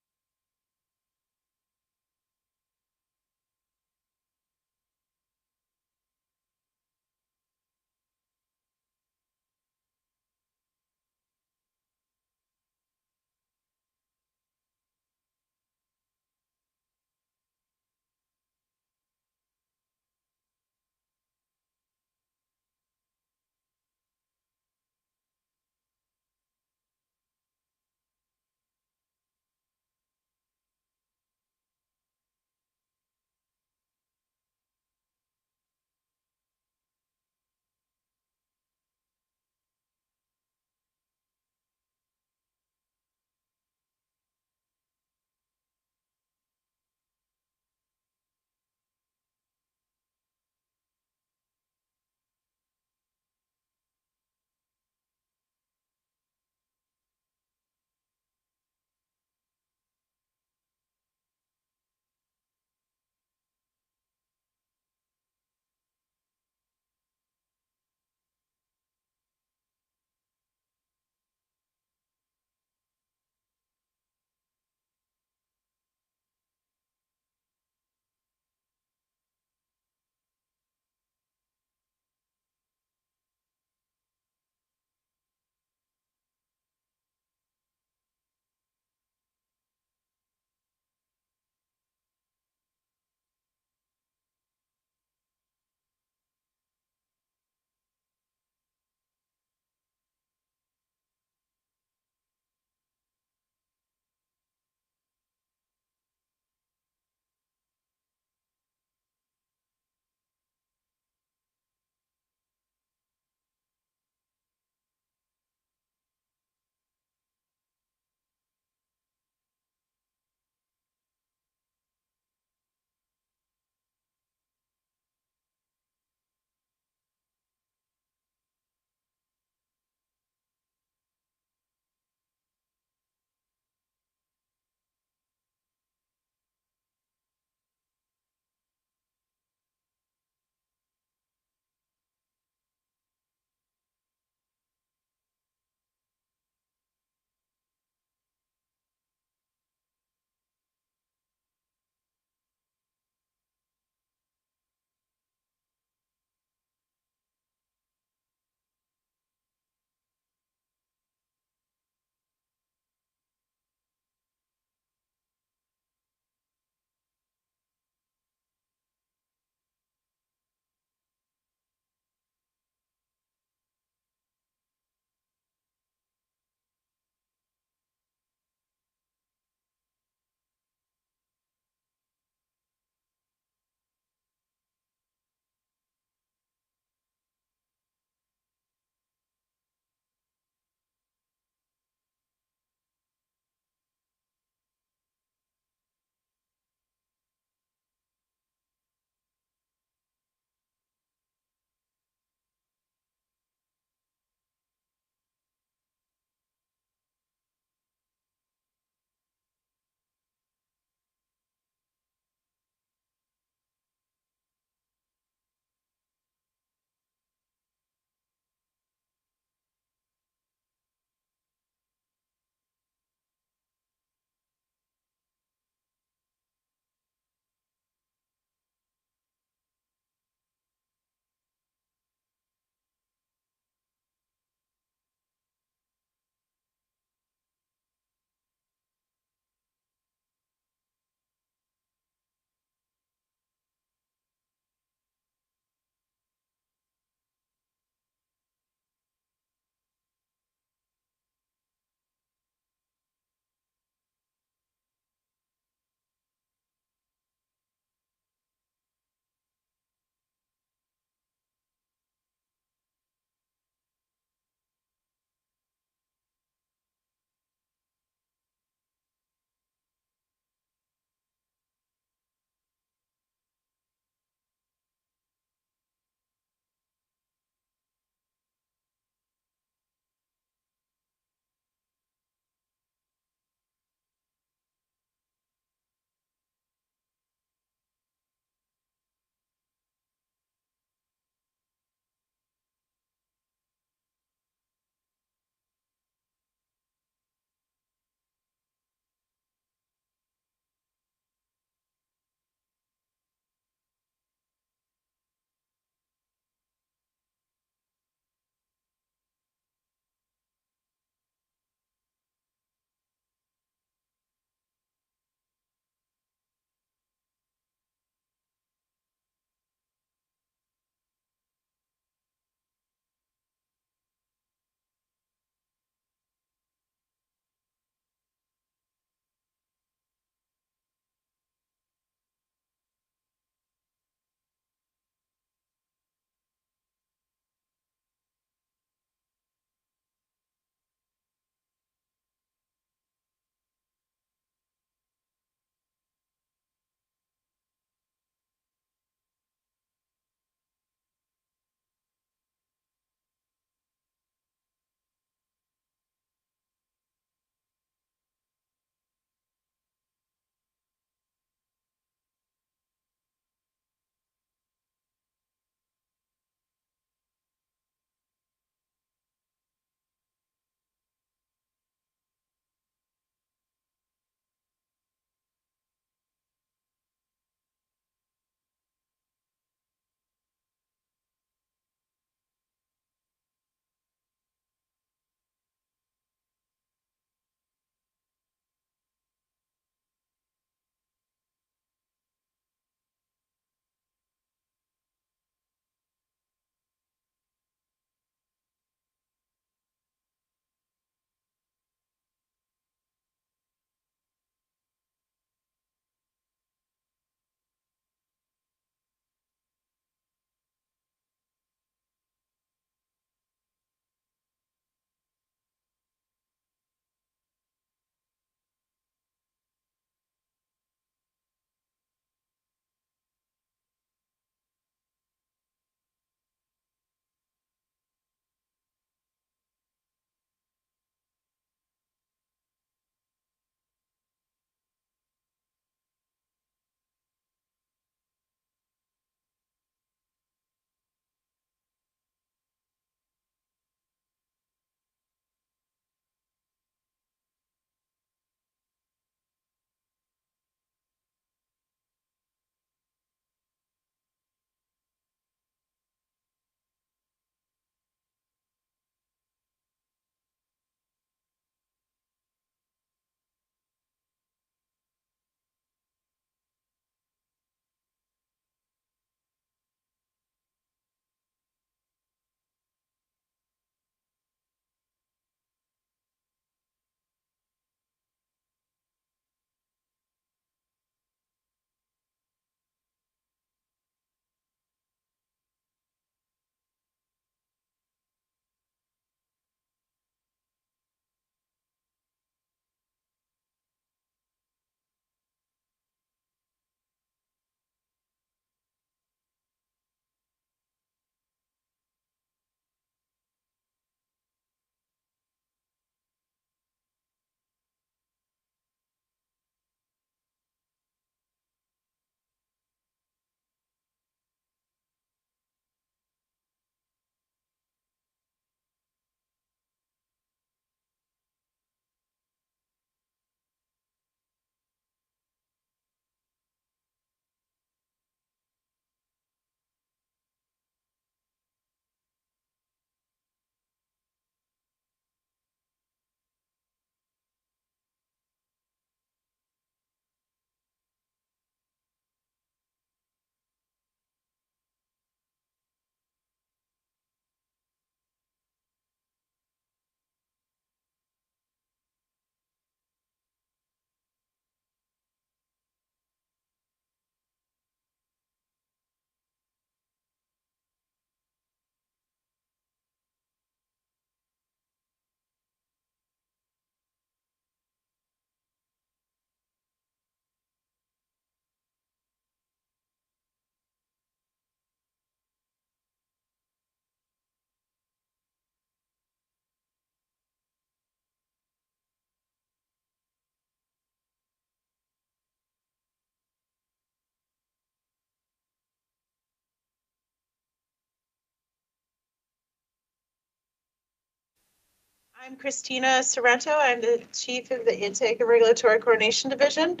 Speaker 1: I'm Christina Sorrento. I'm the Chief of the Intake and Regulatory Coordination Division,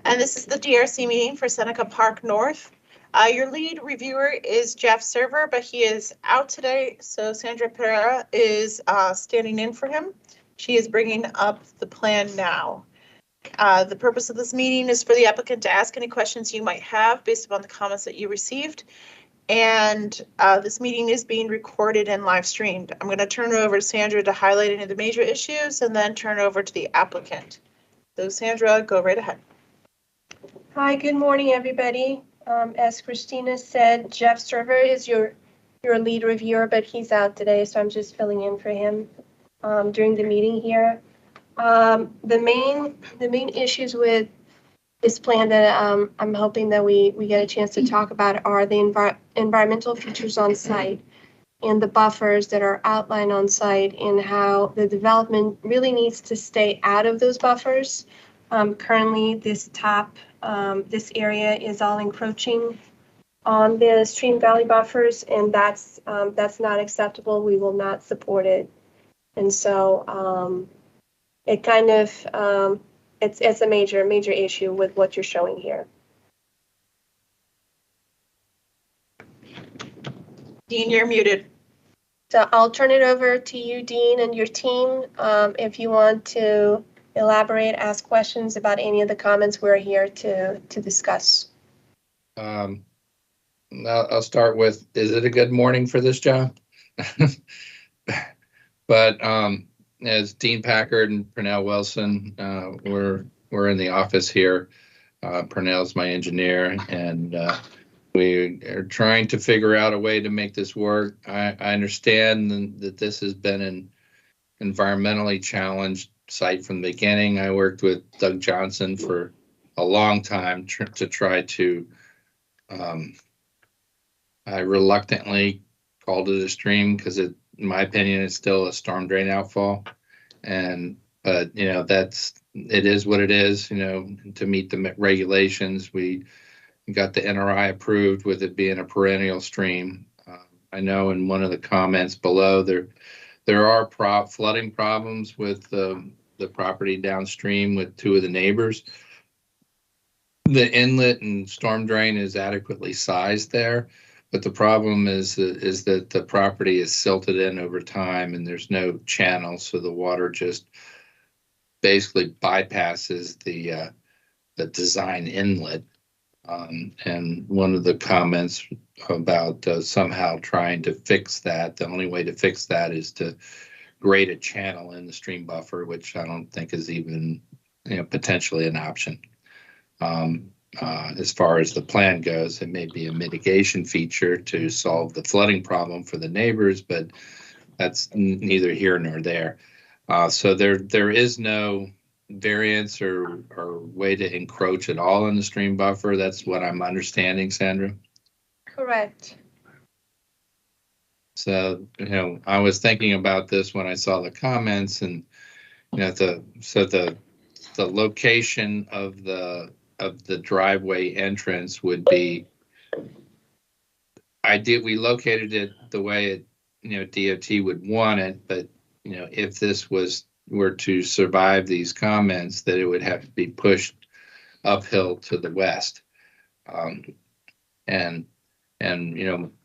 Speaker 1: and this is the DRC meeting for Seneca Park North. Your lead reviewer is Jeff Server, but he is out today, so Sandra Pereira is standing in for him. She is bringing up the plan now. The purpose of this meeting is for the applicant to ask any questions you might have based upon the comments that you received. And this meeting is being recorded and live streamed. I'm going to turn it over to Sandra to highlight any of the major issues and then turn it over to the applicant. So Sandra, go right ahead.
Speaker 16: Hi, good morning, everybody. As Christina said, Jeff Server is your lead reviewer, but he's out today, so I'm just filling in for him during the meeting here. The main issues with this plan that I'm hoping that we get a chance to talk about are the environmental features on site and the buffers that are outlined on site and how the development really needs to stay out of those buffers. Currently, this area is all encroaching on the stream valley buffers, and that's not acceptable. We will not support it. And so it kind of it's a major issue with what you're showing here.
Speaker 1: Dean, you're muted.
Speaker 16: So I'll turn it over to you, Dean, and your team. If you want to elaborate, ask questions about any of the comments, we're here to discuss.
Speaker 17: I'll start with, is it a good morning for this job? But as Dean Packard and Pernell Wilson, we're in the office here. Pernell's my engineer, and we are trying to figure out a way to make this work. I understand that this has been an environmentally challenged site from the beginning. I worked with Doug Johnson for a long time to try to, I reluctantly called it a stream because in my opinion, it's still a storm drain outfall. But it is what it is, to meet the regulations. We got the NRI approved with it being a perennial stream. I know in one of the comments below there are flooding problems with the property downstream with two of the neighbors. The inlet and storm drain is adequately sized there, but the problem is that the property is silted in over time and there's no channel, so the water just basically bypasses the design inlet. And one of the comments about somehow trying to fix that, the only way to fix that is to grade a channel in the stream buffer, which I don't think is even potentially an option. As far as the plan goes, it may be a mitigation feature to solve the flooding problem for the neighbors, but that's neither here nor there. So there is no variance or way to encroach at all in the stream buffer. That's what I'm understanding, Sandra.
Speaker 16: Correct.
Speaker 17: So, I was thinking about this when I saw the comments, and the location of the driveway entrance would be we located it the way it DOT would want it, but if this were to survive these comments, that it would have to be pushed uphill to the west. And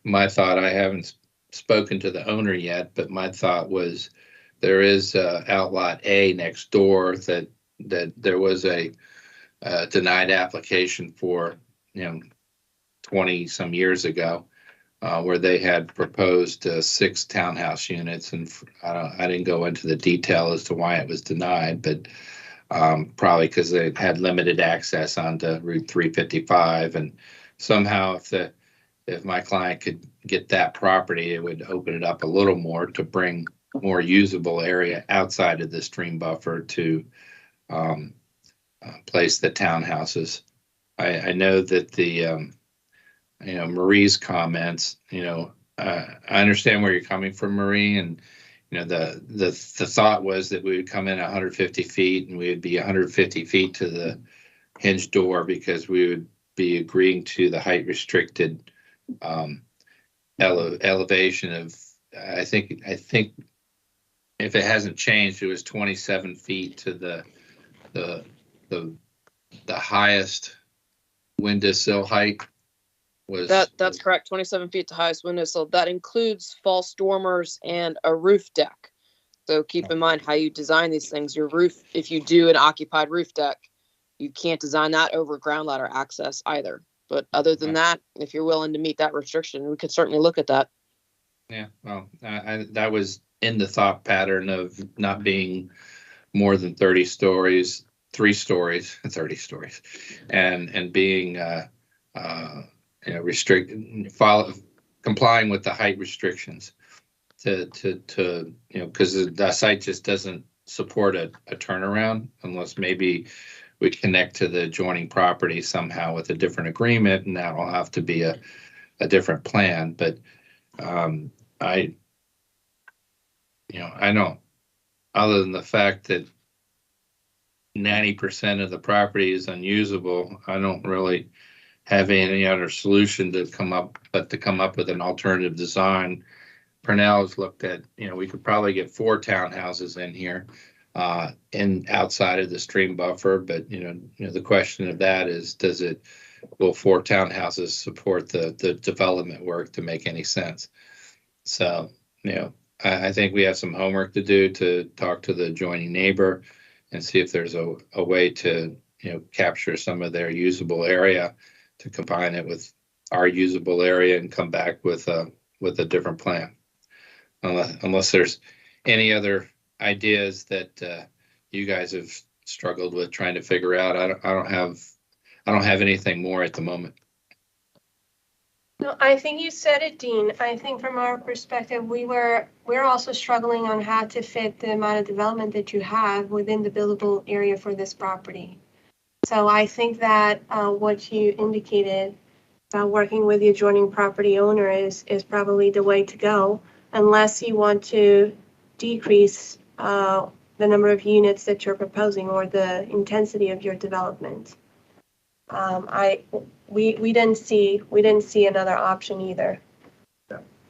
Speaker 17: my thought, I haven't spoken to the owner yet, but my thought was there is outlot A next door that there was a denied application for 20 some years ago, where they had proposed 6 townhouse units, and I didn't go into the detail as to why it was denied, but probably because they had limited access onto Route 355, and somehow if my client could get that property, it would open it up a little more to bring more usable area outside of the stream buffer to place the townhouses. I know that the Marie's comments, I understand where you're coming from, Marie, and the thought was that we would come in 150 feet and we would be 150 feet to the hinge door because we would be agreeing to the height restricted elevation of, I think if it hasn't changed, it was 27 feet to the highest windowsill height was.
Speaker 18: That's correct. 27 feet to highest windowsill. That includes false dormers and a roof deck. So keep in mind how you design these things. Your roof, if you do an occupied roof deck, you can't design that over ground ladder access either. But other than that, if you're willing to meet that restriction, we could certainly look at that.
Speaker 17: Yeah, well, that was in the thought pattern of not being more than 30 stories, 3 stories, 30 stories, and being complying with the height restrictions to because the site just doesn't support a turnaround unless maybe we connect to the adjoining property somehow with a different agreement, and that'll have to be a different plan. But I don't, other than the fact that 90% of the property is unusable, I don't really have any other solution to come up with an alternative design. Purnell's looked at, we could probably get 4 townhouses in here and outside of the stream buffer, but the question of that is, will 4 townhouses support the development work to make any sense? So, I think we have some homework to do to talk to the adjoining neighbor and see if there's a way to, capture some of their usable area to combine it with our usable area and come back with a different plan. Unless there's any other ideas that you guys have struggled with trying to figure out, I don't have anything more at the moment.
Speaker 16: No, I think you said it, Dean. I think from our perspective, we're also struggling on how to fit the amount of development that you have within the buildable area for this property. So I think that what you indicated about working with the adjoining property owner is probably the way to go, unless you want to decrease the number of units that you're proposing or the intensity of your development. We didn't see another option either.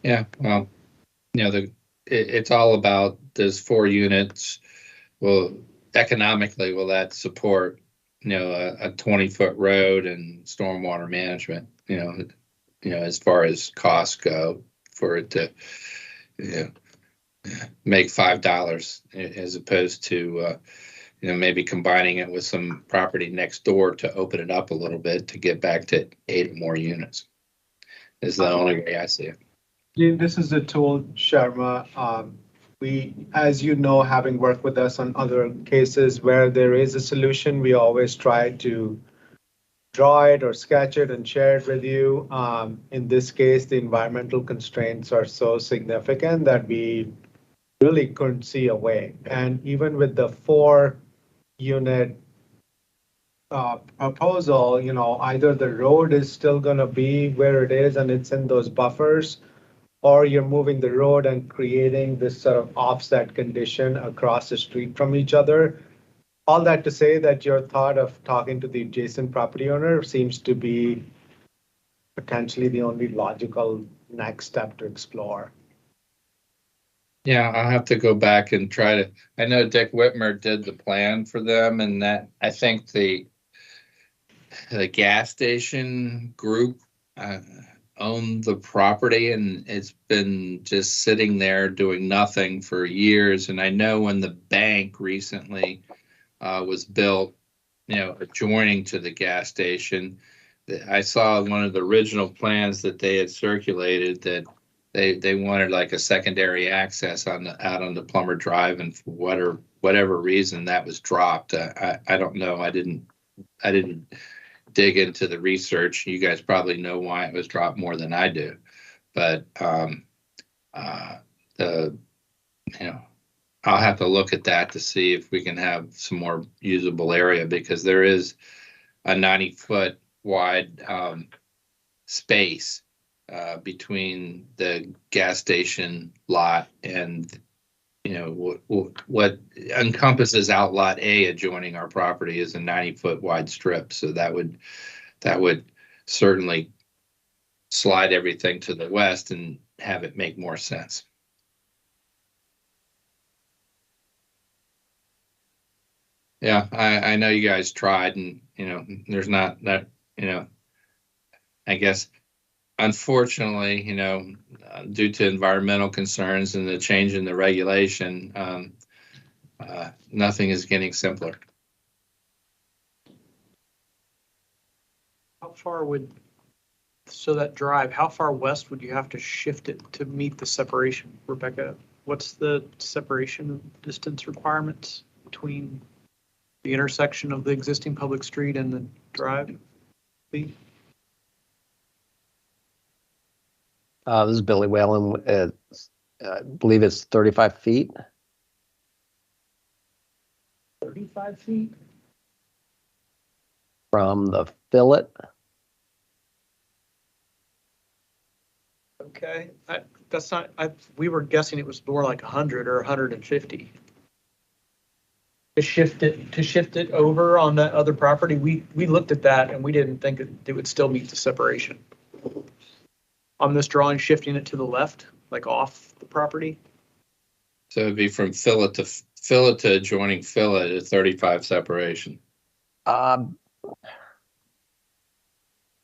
Speaker 17: Yeah, well, it's all about, does 4 units, economically, will that support, a 20-foot road and stormwater management, as far as costs go, for it to, make $5 as opposed to, maybe combining it with some property next door to open it up a little bit to get back to 8 or more units. Is the only way I see it.
Speaker 7: This is Atul Sharma. We, as you know, having worked with us on other cases where there is a solution, we always try to draw it or sketch it and share it with you. In this case, the environmental constraints are so significant that we really couldn't see a way. And even with the 4-unit proposal, either the road is still going to be where it is and it's in those buffers, or you're moving the road and creating this sort of offset condition across the street from each other. All that to say that your thought of talking to the adjacent property owner seems to be potentially the only logical next step to explore.
Speaker 17: Yeah, I'll have to go back and try to, I know Dick Whitmer did the plan for them, and that, I think the gas station group owned the property, and it's been just sitting there doing nothing for years. And I know when the bank recently was built, adjoining to the gas station, I saw one of the original plans that they had circulated that they wanted like a secondary access out on the Plummer Drive, and for whatever reason that was dropped. I don't know. I didn't dig into the research. You guys probably know why it was dropped more than I do, but I'll have to look at that to see if we can have some more usable area, because there is a 90-foot wide space between the gas station lot and what encompasses outlot A adjoining our property is a 90-foot wide strip. So that would certainly slide everything to the west and have it make more sense. Yeah, I know you guys tried, and there's not that, I guess unfortunately, due to environmental concerns and the change in the regulation, nothing is getting simpler.
Speaker 19: How far would, so that drive, how far west would you have to shift it to meet the separation, Rebecca? What's the separation distance requirements between the intersection of the existing public street and the drive?
Speaker 20: This is Billy Whalen. I believe it's 35 feet.
Speaker 19: 35 feet?
Speaker 20: From the fillet.
Speaker 19: Okay, that's not, we were guessing it was more like 100 or 150. To shift it over on that other property, we looked at that and we didn't think it would still meet the separation. On this drawing, shifting it to the left, like off the property.
Speaker 17: So it'd be from fillet to adjoining fillet at 35 separation.
Speaker 20: I'll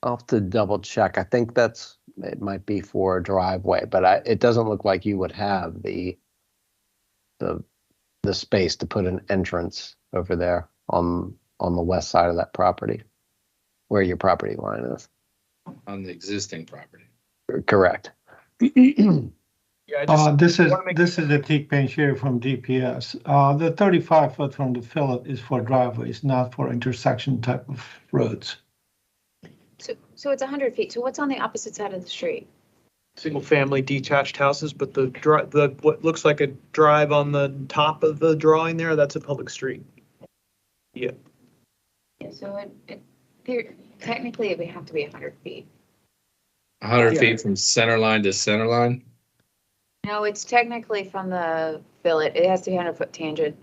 Speaker 20: have to double check. I think it might be for a driveway, but it doesn't look like you would have the space to put an entrance over there on the west side of that property, where your property line is.
Speaker 17: On the existing property.
Speaker 20: Correct.
Speaker 19: Yeah,
Speaker 21: this is the Teak Panshiri from DPS. The 35-foot from the fillet is for driveways, not for intersection type of roads.
Speaker 22: So it's 100 feet. So what's on the opposite side of the street?
Speaker 19: Single family detached houses, but the what looks like a drive on the top of the drawing there, that's a public street. Yeah.
Speaker 22: Yeah, so technically it would have to be 100 feet.
Speaker 17: 100 feet from center line to center line?
Speaker 22: No, it's technically from the fillet. It has to be 100-foot tangent.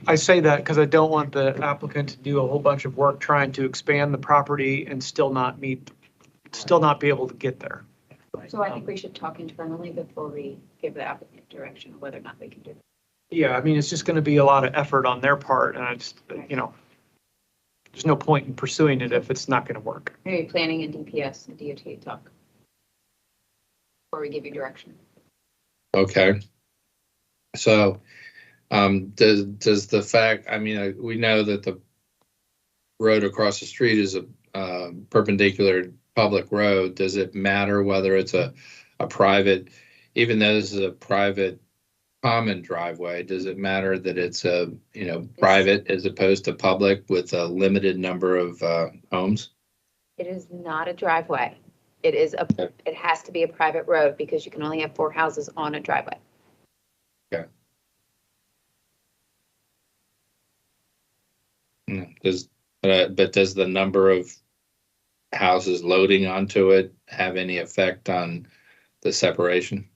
Speaker 19: I say that because I don't want the applicant to do a whole bunch of work trying to expand the property and still not be able to get there.
Speaker 22: So I think we should talk internally before we give the applicant direction of whether or not they can do it.
Speaker 19: Yeah, I mean, it's just going to be a lot of effort on their part, and I just, there's no point in pursuing it if it's not going to work.
Speaker 22: Maybe planning and DPS and DOT talk before we give you direction.
Speaker 17: Okay. So, does the fact, we know that the road across the street is a perpendicular public road. Does it matter whether it's a private, even though this is a private common driveway, does it matter that it's a, private as opposed to public with a limited number of homes?
Speaker 22: It is not a driveway. It has to be a private road because you can only have 4 houses on a driveway.
Speaker 17: Okay. But does the number of houses loading onto it have any effect on the separation?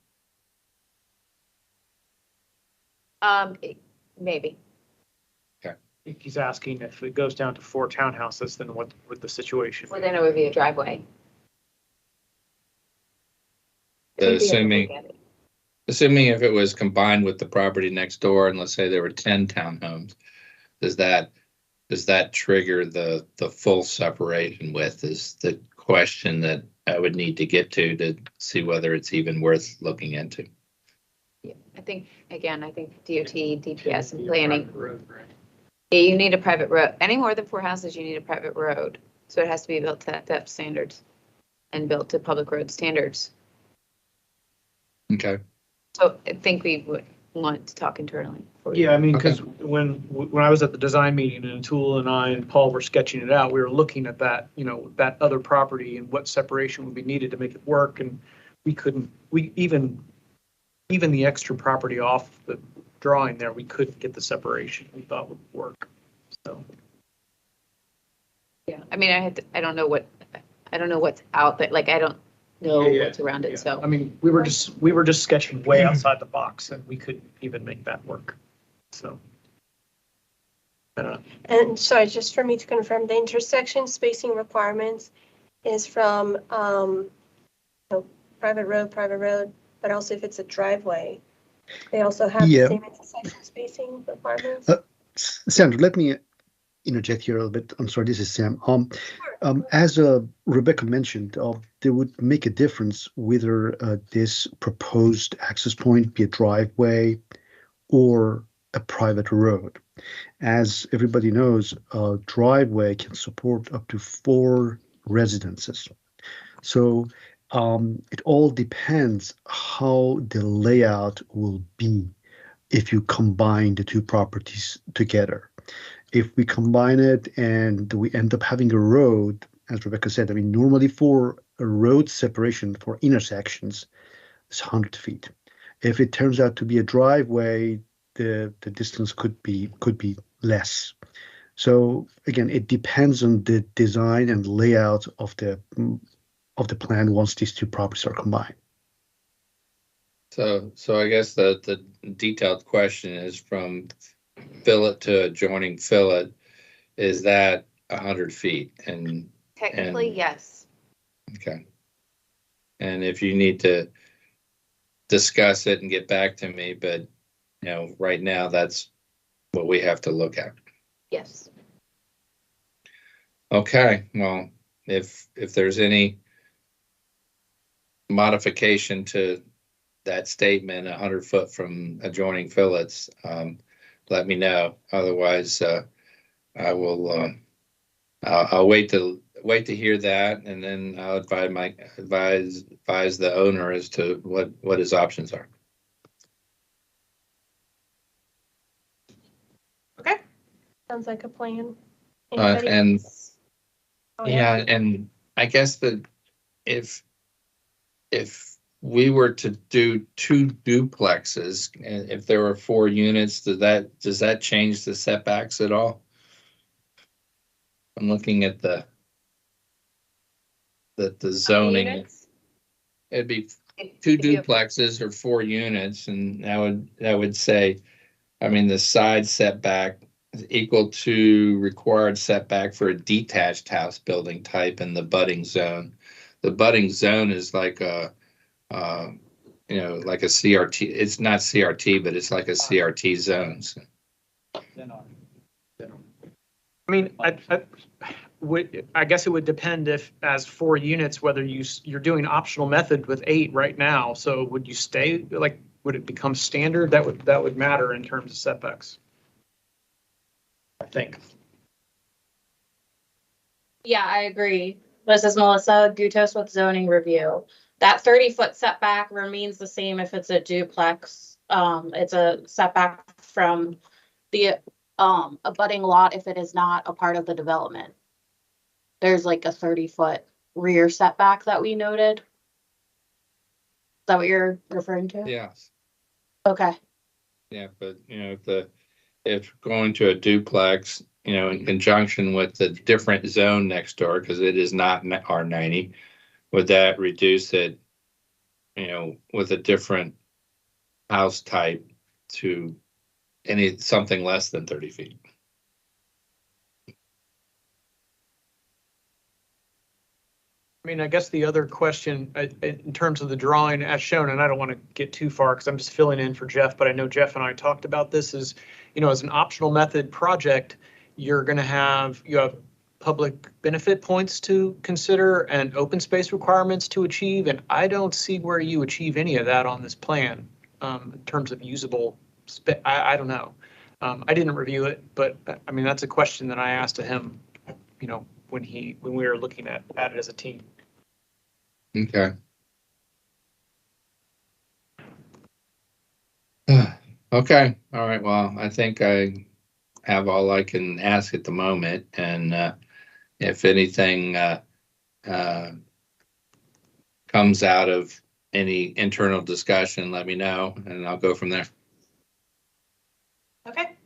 Speaker 22: Maybe.
Speaker 19: Okay. He's asking if it goes down to 4 townhouses, then what would the situation?
Speaker 22: Well, then it would be a driveway.
Speaker 17: Assuming if it was combined with the property next door, and let's say there were 10 townhomes, does that trigger the full separation width is the question that I would need to get to see whether it's even worth looking into.
Speaker 22: Yeah, I think DOT, DPS, and planning. Yeah, you need a private road. Any more than 4 houses, you need a private road. So it has to be built to depth standards and built to public road standards.
Speaker 17: Okay.
Speaker 22: So I think we would want to talk internally.
Speaker 19: Yeah, I mean, because when I was at the design meeting and Atul and I and Paul were sketching it out, we were looking at that, that other property and what separation would be needed to make it work. And even the extra property off the drawing there, we couldn't get the separation we thought would work. So.
Speaker 22: Yeah, I mean, I don't know what's out there. Like, I don't know what's around it. So
Speaker 19: I mean, we were just sketching way outside the box, and we couldn't even make that work. So.
Speaker 16: And sorry, just for me to confirm, the intersection spacing requirements is from private road, but also if it's a driveway, they also have the same intersection spacing requirements.
Speaker 5: Sandra, let me interject here a little bit. I'm sorry, this is Sam. As Rebecca mentioned, they would make a difference whether this proposed access point be a driveway or a private road. As everybody knows, a driveway can support up to 4 residences. So it all depends how the layout will be if you combine the two properties together. If we combine it and we end up having a road, as Rebecca said, I mean, normally for a road separation for intersections, it's 100 feet. If it turns out to be a driveway, the distance could be less. So again, it depends on the design and layout of the plan once these two properties are combined.
Speaker 17: So I guess the detailed question is from fillet to adjoining fillet, is that 100 feet? And
Speaker 22: Technically, yes.
Speaker 17: okay. And if you need to discuss it and get back to me, but right now that's what we have to look at.
Speaker 22: Yes.
Speaker 17: Okay, well, if there's any modification to that statement, 100 foot from adjoining fillets, let me know. Otherwise, I will. I'll wait to hear that, and then I'll advise the owner as to what his options are.
Speaker 1: Okay.
Speaker 16: Sounds like a plan.
Speaker 17: And
Speaker 16: else?
Speaker 17: yeah, and I guess that if we were to do 2 duplexes, and if there were 4 units, does that change the setbacks at all? I'm looking at the zoning. It'd be 2 duplexes or 4 units, and that would say, I mean, the side setback is equal to required setback for a detached house building type in the budding zone. The budding zone is like a like a CRT. It's not CRT, but it's like a CRT zone. So.
Speaker 19: I mean, I guess it would depend if, as 4 units, whether you're doing optional method with 8 right now. So would you stay, like, would it become standard? That would matter in terms of setbacks, I think.
Speaker 8: Yeah, I agree. This is Melissa Gutos with zoning review. That 30-foot setback remains the same if it's a duplex. It's a setback from the abutting lot if it is not a part of the development. There's like a 30-foot rear setback that we noted. Is that what you're referring to?
Speaker 17: Yes.
Speaker 8: Okay.
Speaker 17: Yeah, but if going to a duplex, in conjunction with the different zone next door, because it is not R90, would that reduce it, with a different house type to something less than 30 feet?
Speaker 19: I mean, I guess the other question in terms of the drawing as shown, and I don't want to get too far because I'm just filling in for Jeff, but I know Jeff and I talked about this, is, as an optional method project, you have public benefit points to consider and open space requirements to achieve. And I don't see where you achieve any of that on this plan in terms of usable space. I don't know. I didn't review it, but I mean, that's a question that I asked to him, when we were looking at it as a team.
Speaker 17: Okay. Okay. All right. Well, I think I have all I can ask at the moment. And if anything comes out of any internal discussion, let me know and I'll go from there.
Speaker 1: Okay.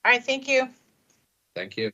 Speaker 1: All right, thank you.
Speaker 17: Thank you.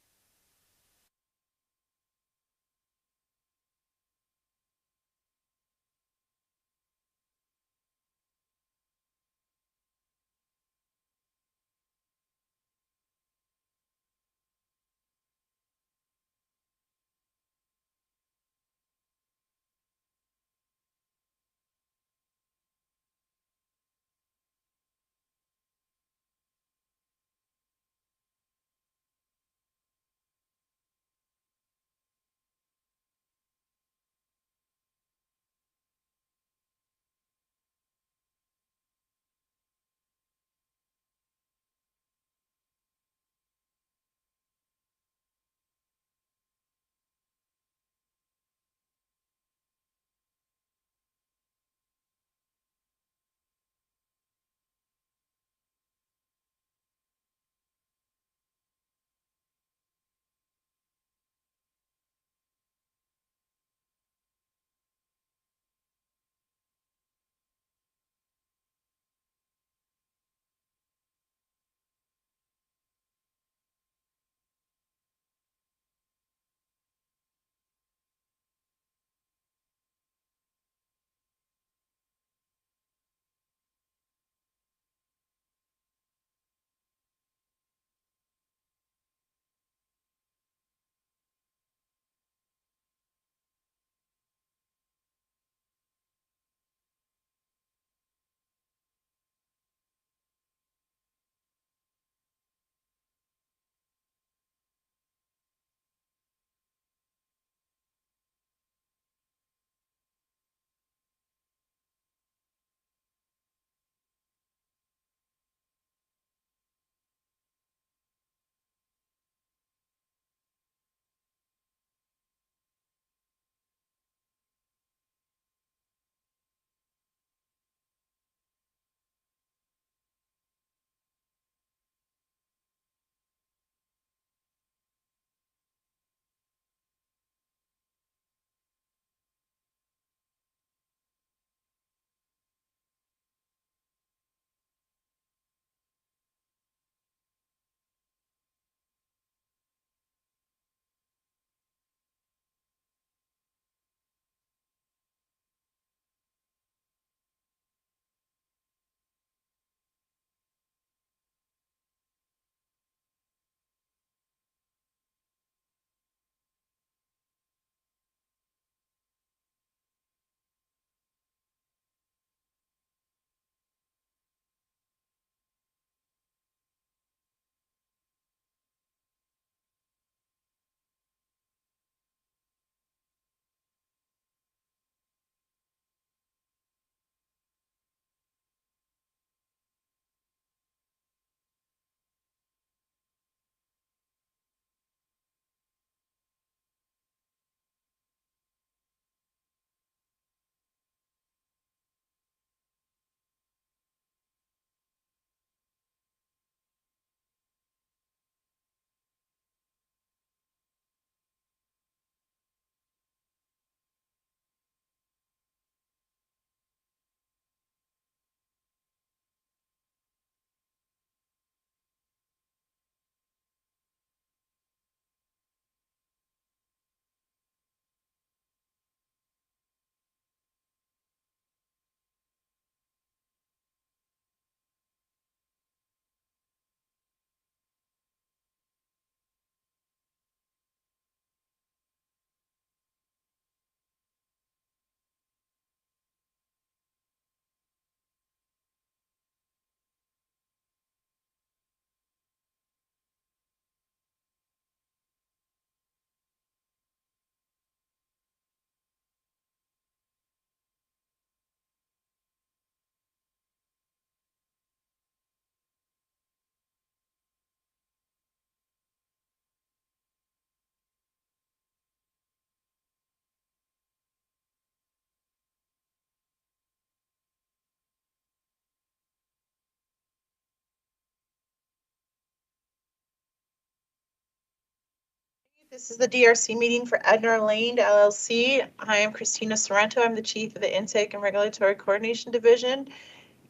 Speaker 1: This is the DRC meeting for Edna Lane LLC. I am Christina Sorrento. I'm the Chief of the Intake and Regulatory Coordination Division.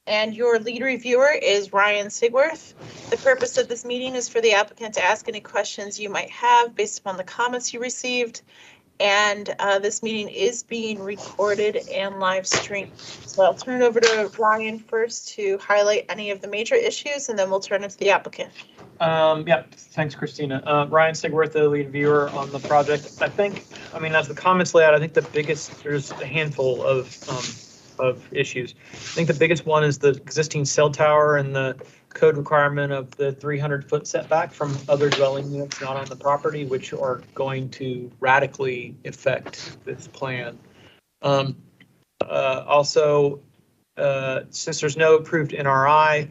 Speaker 1: And your lead reviewer is Ryan Sigworth. The purpose of this meeting is for the applicant to ask any questions you might have based upon the comments you received. And this meeting is being recorded and live streamed. So I'll turn it over to Ryan first to highlight any of the major issues, and then we'll turn it to the applicant.
Speaker 19: Yeah, thanks, Christina. Ryan Sigworth, the lead viewer on the project. I mean, as the comments lay out, I think the biggest, there's a handful of issues. I think the biggest one is the existing cell tower and the code requirement of the 300-foot setback from other dwelling units not on the property, which are going to radically affect this plan. Also, since there's no approved NRI,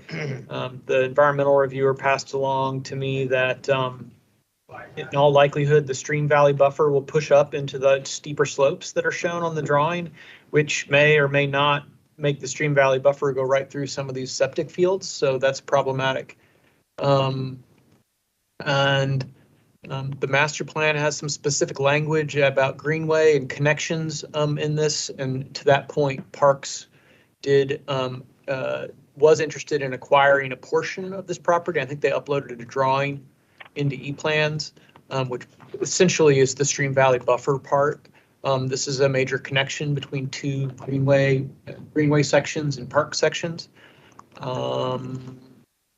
Speaker 19: the environmental reviewer passed along to me that in all likelihood, the stream valley buffer will push up into the steeper slopes that are shown on the drawing, which may or may not make the stream valley buffer go right through some of these septic fields. So that's problematic. The master plan has some specific language about greenway and connections in this. And to that point, Parks was interested in acquiring a portion of this property. I think they uploaded a drawing into ePlans, which essentially is the stream valley buffer part. This is a major connection between two greenway sections and park sections. I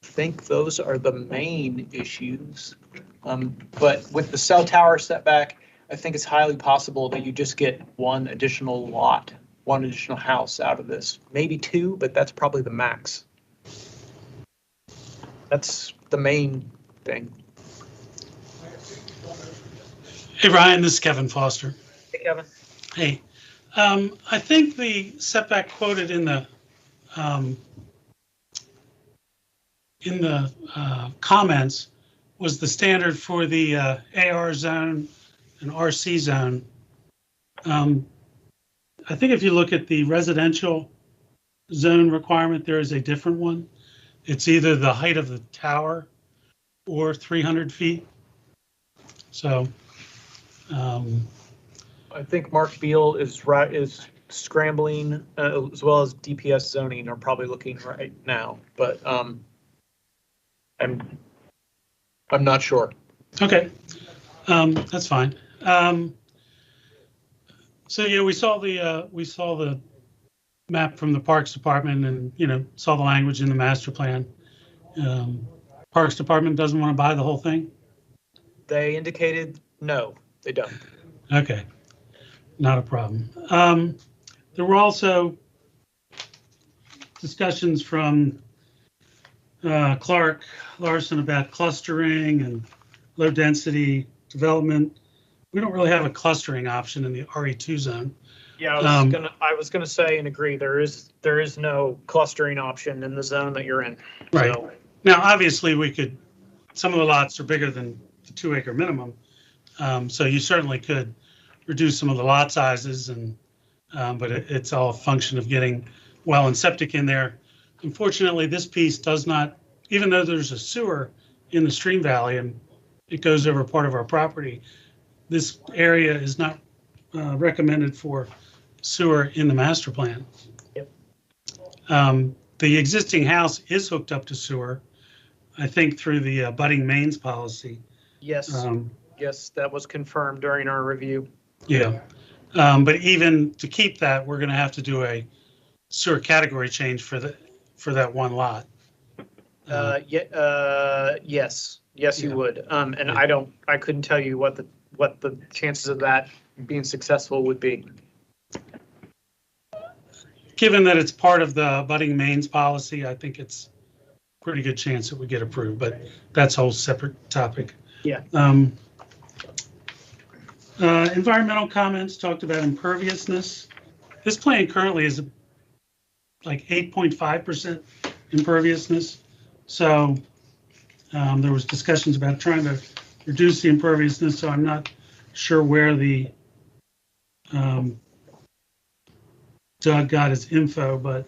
Speaker 19: think those are the main issues. But with the cell tower setback, I think it's highly possible that you just get one additional lot, one additional house out of this. Maybe two, but that's probably the max. That's the main thing.
Speaker 3: Hey, Ryan, this is Kevin Foster.
Speaker 19: Hey, Kevin.
Speaker 3: Hey, I think the setback quoted in the comments was the standard for the AR zone and RC zone. I think if you look at the residential zone requirement, there is a different one. It's either the height of the tower or 300 feet. So
Speaker 19: I think Mark Beal is scrambling, as well as DPS zoning are probably looking right now, but I'm not sure.
Speaker 3: Okay, that's fine. So yeah, we saw the map from the Parks Department, and saw the language in the master plan. Parks Department doesn't want to buy the whole thing.
Speaker 19: They indicated no, they don't.
Speaker 3: Okay, not a problem. There were also discussions from Clark Larson about clustering and low density development. We don't really have a clustering option in the RE2 zone.
Speaker 19: Yeah, I was gonna say and agree. There is no clustering option in the zone that you're in.
Speaker 3: Right.
Speaker 19: So,
Speaker 3: Now, obviously, some of the lots are bigger than the 2 acre minimum. So you certainly could reduce some of the lot sizes, but it's all a function of getting well and septic in there. Unfortunately, this piece does not, even though there's a sewer in the stream valley and it goes over part of our property, this area is not recommended for sewer in the master plan.
Speaker 19: Yep.
Speaker 3: The existing house is hooked up to sewer, I think through the budding mains policy.
Speaker 19: yes, yes, that was confirmed during our review.
Speaker 3: Yeah, but even to keep that, we're going to have to do a sewer category change for that one lot.
Speaker 19: Yes, you would. And I couldn't tell you what the chances of that being successful would be.
Speaker 3: Given that it's part of the budding mains policy, I think it's a pretty good chance it would get approved, but that's a whole separate topic.
Speaker 19: Yeah.
Speaker 3: Environmental comments talked about imperviousness. This plan currently is like 8.5% imperviousness. So there was discussions about trying to reduce the imperviousness. So I'm not sure where the Doug got his info, but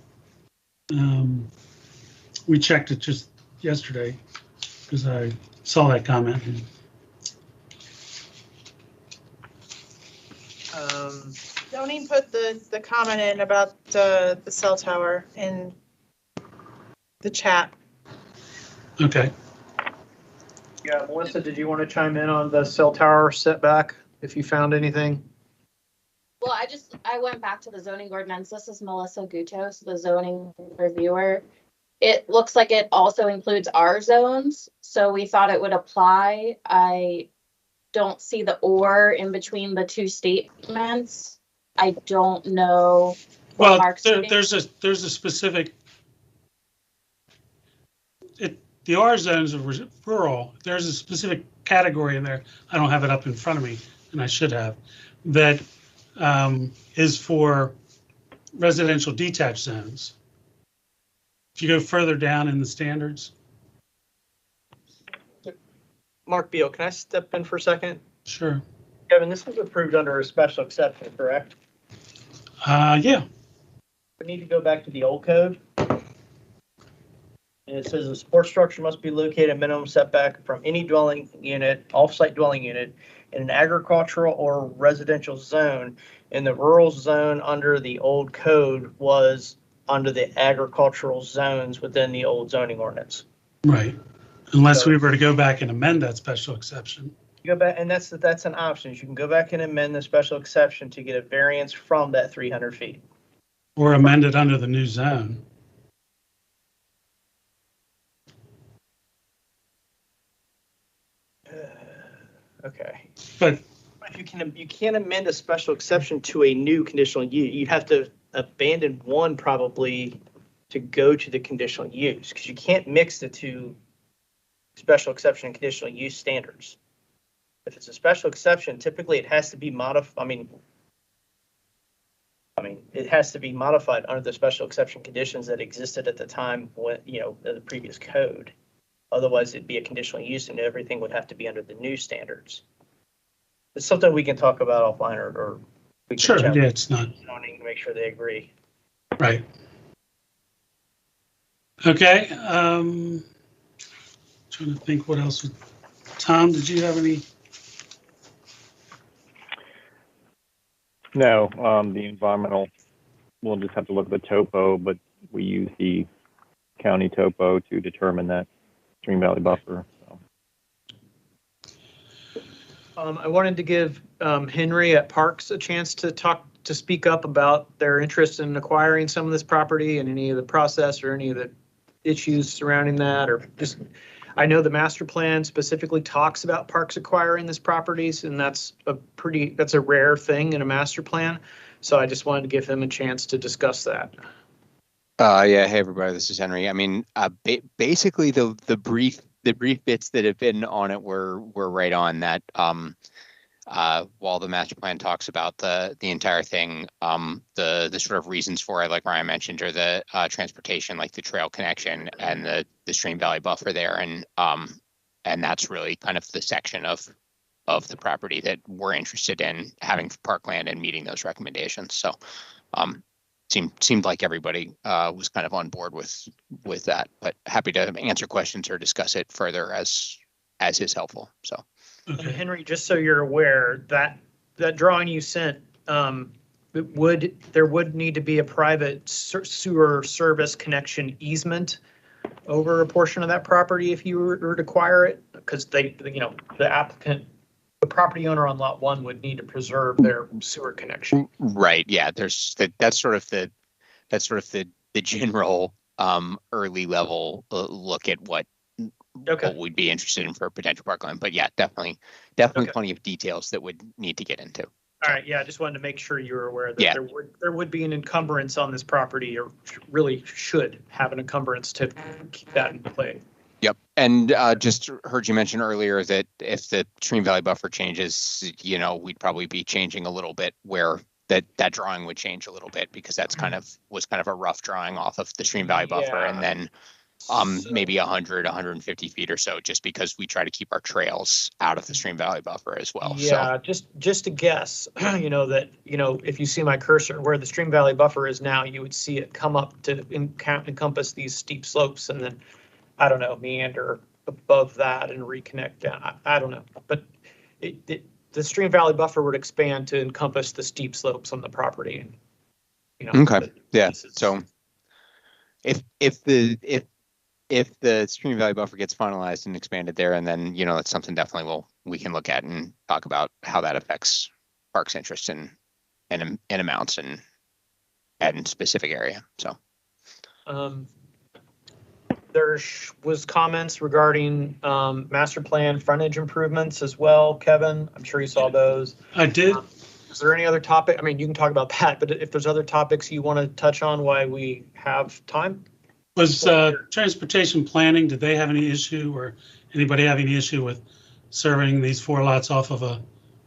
Speaker 3: we checked it just yesterday because I saw that comment.
Speaker 1: Zoning put the comment in about the cell tower in the chat.
Speaker 3: Okay.
Speaker 19: Yeah, Melissa, did you want to chime in on the cell tower setback, if you found anything?
Speaker 8: Well, I went back to the zoning ordinance. This is Melissa Gutos, the zoning reviewer. It looks like it also includes our zones, so we thought it would apply. I don't see the or in between the two statements. I don't know.
Speaker 3: Well, there's a specific, the R zones of rural, there's a specific category in there. I don't have it up in front of me, and I should have, that is for residential detached zones. If you go further down in the standards.
Speaker 19: Mark Beal, can I step in for a second?
Speaker 3: Sure.
Speaker 19: Kevin, this was approved under a special exception, correct?
Speaker 3: Yeah.
Speaker 19: We need to go back to the old code. And it says a support structure must be located a minimum setback from any dwelling unit, off-site dwelling unit, in an agricultural or residential zone. And the rural zone under the old code was under the agricultural zones within the old zoning ordinance.
Speaker 3: Right. Unless we were to go back and amend that special exception.
Speaker 19: You go back, and that's an option. You can go back and amend the special exception to get a variance from that 300 feet.
Speaker 3: Or amend it under the new zone.
Speaker 19: Okay.
Speaker 3: But
Speaker 19: you can't amend a special exception to a new conditional use. You'd have to abandon one probably to go to the conditional use, because you can't mix the two special exception and conditional use standards. If it's a special exception, typically it has to be modified. I mean, it has to be modified under the special exception conditions that existed at the time when, the previous code. Otherwise, it'd be a conditional use and everything would have to be under the new standards. It's something we can talk about offline, or we can
Speaker 3: sure,
Speaker 19: chat
Speaker 3: yeah,
Speaker 19: with
Speaker 3: it's not.
Speaker 19: zoning, make sure they agree.
Speaker 3: Right. Okay. Trying to think what else. Tom, did you have any?
Speaker 2: No, the environmental, we'll just have to look at the topo, but we use the county topo to determine that stream valley buffer. So.
Speaker 19: I wanted to give Henry at Parks a chance to speak up about their interest in acquiring some of this property and any of the process or any of the issues surrounding that, or just, I know the master plan specifically talks about Parks acquiring this properties, and that's a rare thing in a master plan. So I just wanted to give him a chance to discuss that.
Speaker 9: Yeah, hey everybody, this is Henry. I mean, basically the brief bits that have been on it were right on that. While the master plan talks about the entire thing, the sort of reasons for it, like Ryan mentioned, are the transportation, like the trail connection and the stream valley buffer there, and that's really kind of the section of the property that we're interested in having for parkland and meeting those recommendations. So, seemed like everybody was kind of on board with that, but happy to answer questions or discuss it further as is helpful. So.
Speaker 19: Okay. Henry, just so you're aware, that drawing you sent, there would need to be a private sewer service connection easement over a portion of that property if you were to acquire it, because the applicant, the property owner on lot 1 would need to preserve their sewer connection.
Speaker 9: Right. Yeah. That's sort of the general early level look at what we'd be interested in for a potential parkland. But yeah, definitely plenty of details that would need to get into.
Speaker 19: All right. Yeah, I just wanted to make sure you were aware that there would be an encumbrance on this property, or really should have an encumbrance to keep that in play.
Speaker 9: Yep. And just heard you mention earlier that if the stream valley buffer changes, we'd probably be changing a little bit where that drawing would change a little bit, because that's was kind of a rough drawing off of the stream valley buffer, and then maybe 150 feet or so, just because we try to keep our trails out of the stream valley buffer as well.
Speaker 19: Yeah,
Speaker 9: so.
Speaker 19: just to guess, if you see my cursor where the stream valley buffer is now, you would see it come up to encompass these steep slopes, and then, I don't know, meander above that and reconnect down. I don't know, but the stream valley buffer would expand to encompass the steep slopes on the property. And,
Speaker 9: Okay, yeah, so if the stream valley buffer gets finalized and expanded there, and then, that's something definitely we can look at and talk about how that affects parks interest and amounts and in specific area, so.
Speaker 19: There was comments regarding master plan frontage improvements as well, Kevin. I'm sure you saw those.
Speaker 3: I did.
Speaker 19: Is there any other topic? I mean, you can talk about that, but if there's other topics you want to touch on while we have time?
Speaker 3: Was transportation planning, did they have any issue, or anybody have any issue with serving these 4 lots off of a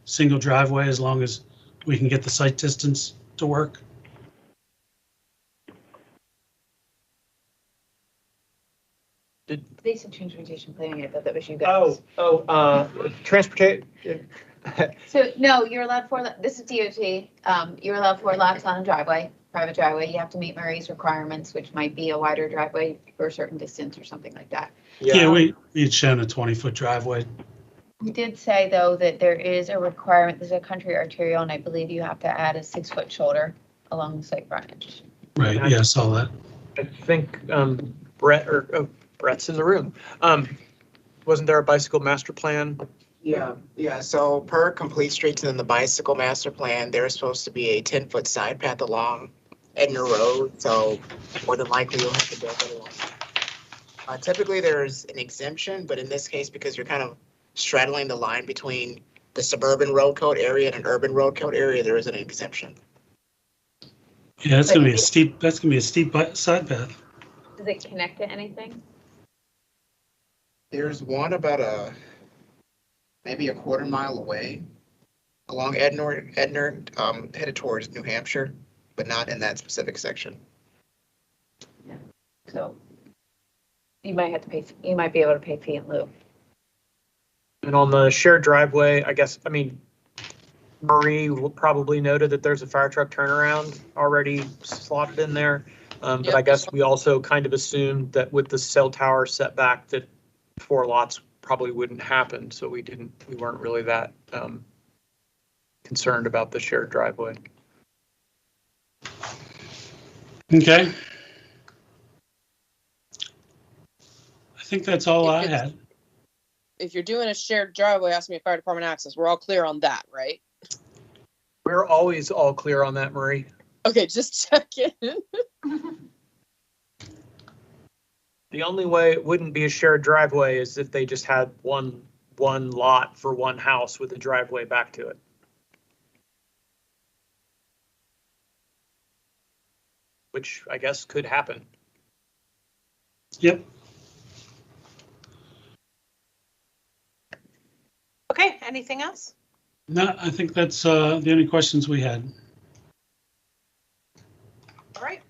Speaker 3: single driveway as long as we can get the site distance to work?
Speaker 22: They said transportation planning, I thought that was you guys.
Speaker 19: Transportation.
Speaker 22: So no, you're allowed 4, this is DOT, you're allowed 4 lots on a driveway, private driveway. You have to meet Murray's requirements, which might be a wider driveway for a certain distance or something like that.
Speaker 3: Yeah, we had shown a 20-foot driveway.
Speaker 22: We did say, though, that there is a requirement, there's a country arterial, and I believe you have to add a 6-foot shoulder along the site frontage.
Speaker 3: Right, yeah, I saw that.
Speaker 19: I think Brett's in the room. Wasn't there a bicycle master plan?
Speaker 4: Yeah. So per Complete Streets and the bicycle master plan, there's supposed to be a 10-foot side path along Edna Road. So more than likely you'll have to build it along. Typically there's an exemption, but in this case, because you're kind of straddling the line between the suburban road code area and an urban road code area, there is an exemption.
Speaker 3: Yeah, that's gonna be a steep. That's gonna be a steep side path.
Speaker 22: Does it connect to anything?
Speaker 4: There's one about maybe a quarter mile away along Edna, headed towards New Hampshire, but not in that specific section.
Speaker 22: So you might have to pay, you might be able to pay fee in lieu.
Speaker 19: And on the shared driveway, Marie probably noted that there's a fire truck turnaround already slotted in there. But I guess we also kind of assumed that with the cell tower setback that 4 lots probably wouldn't happen. So we weren't really that concerned about the shared driveway.
Speaker 3: Okay. I think that's all I had.
Speaker 18: If you're doing a shared driveway, ask me fire department access. We're all clear on that, right?
Speaker 19: We're always all clear on that, Marie.
Speaker 18: Okay, just checking.
Speaker 19: The only way it wouldn't be a shared driveway is if they just had one lot for one house with a driveway back to it. Which I guess could happen.
Speaker 3: Yep.
Speaker 1: Okay, anything else?
Speaker 3: No, I think that's the only questions we had.
Speaker 1: All right.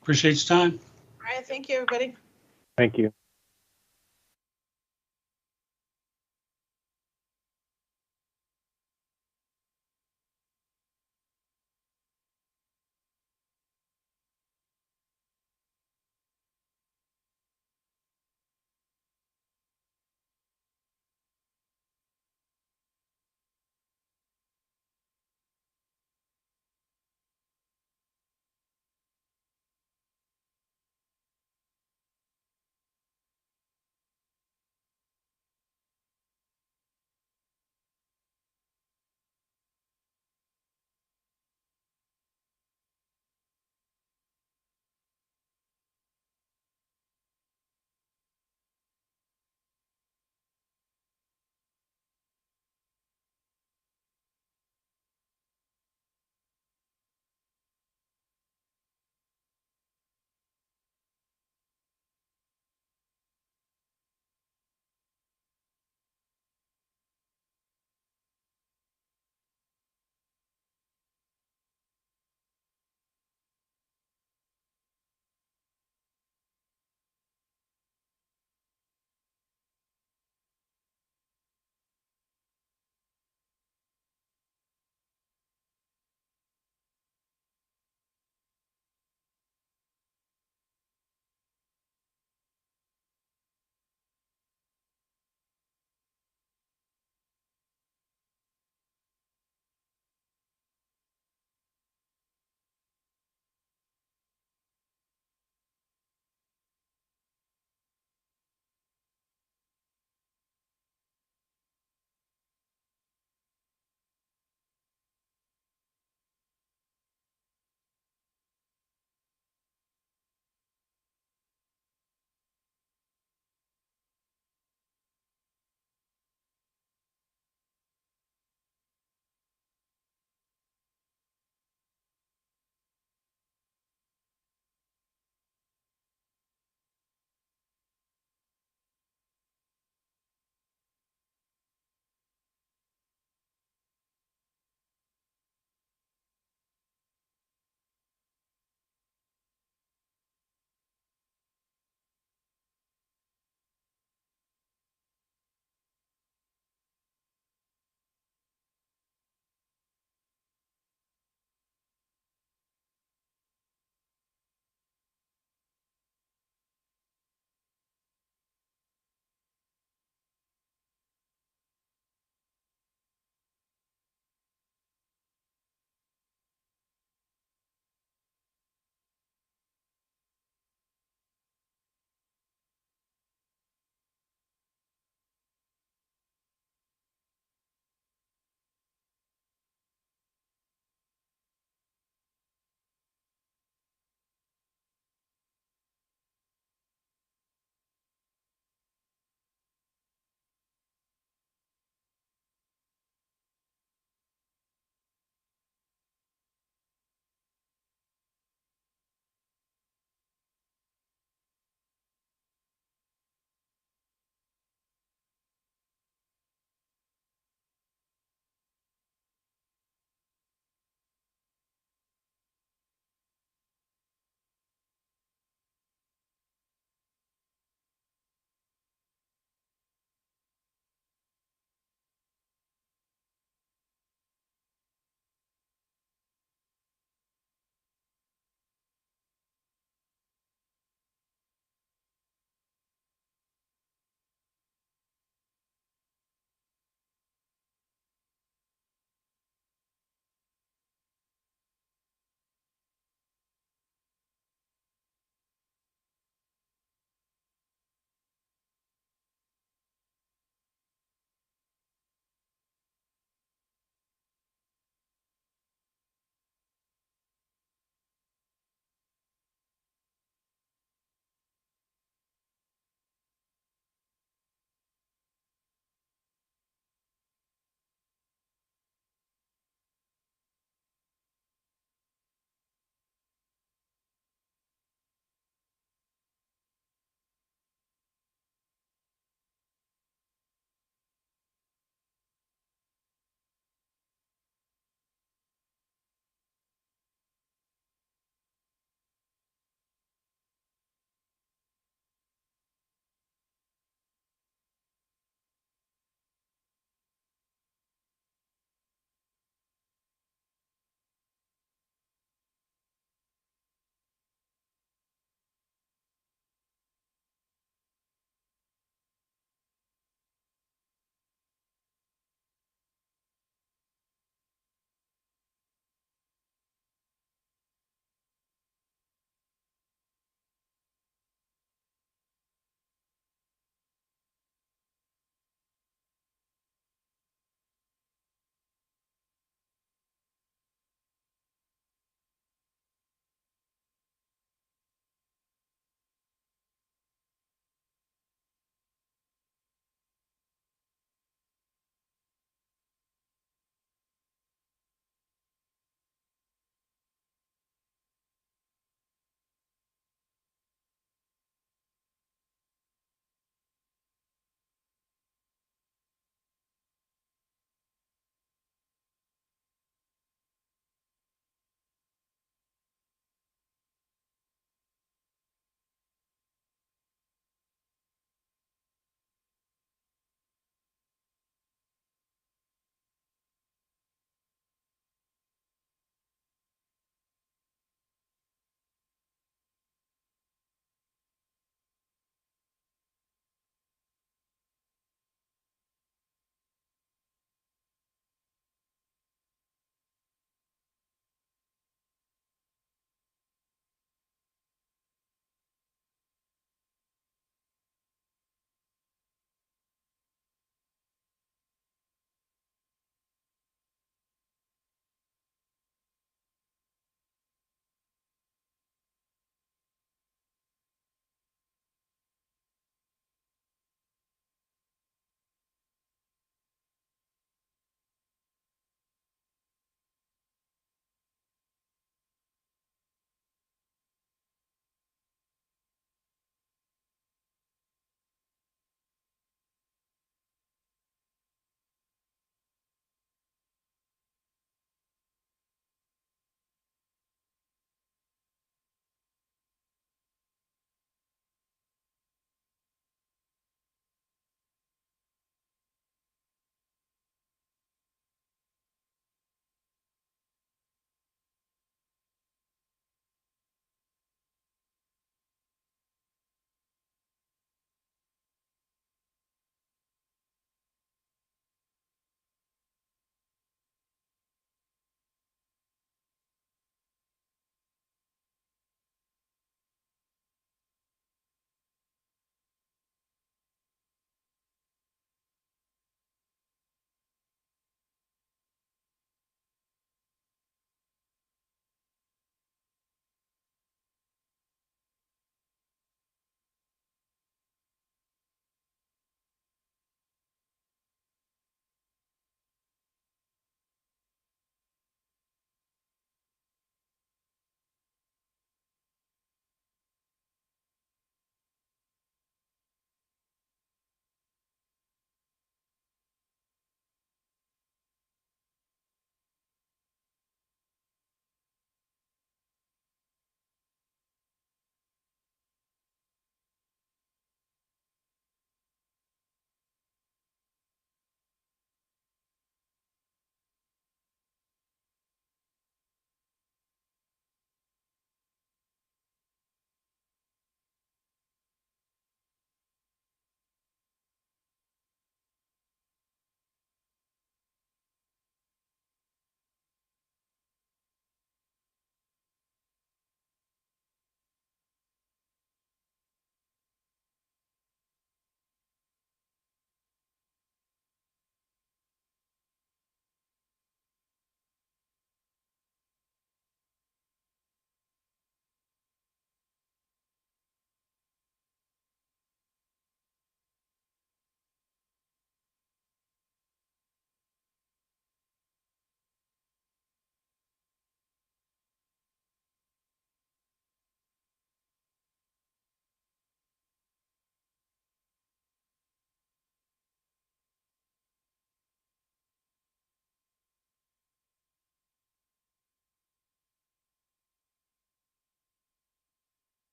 Speaker 3: Appreciate your time.
Speaker 1: All right, thank you, everybody.
Speaker 2: Thank you.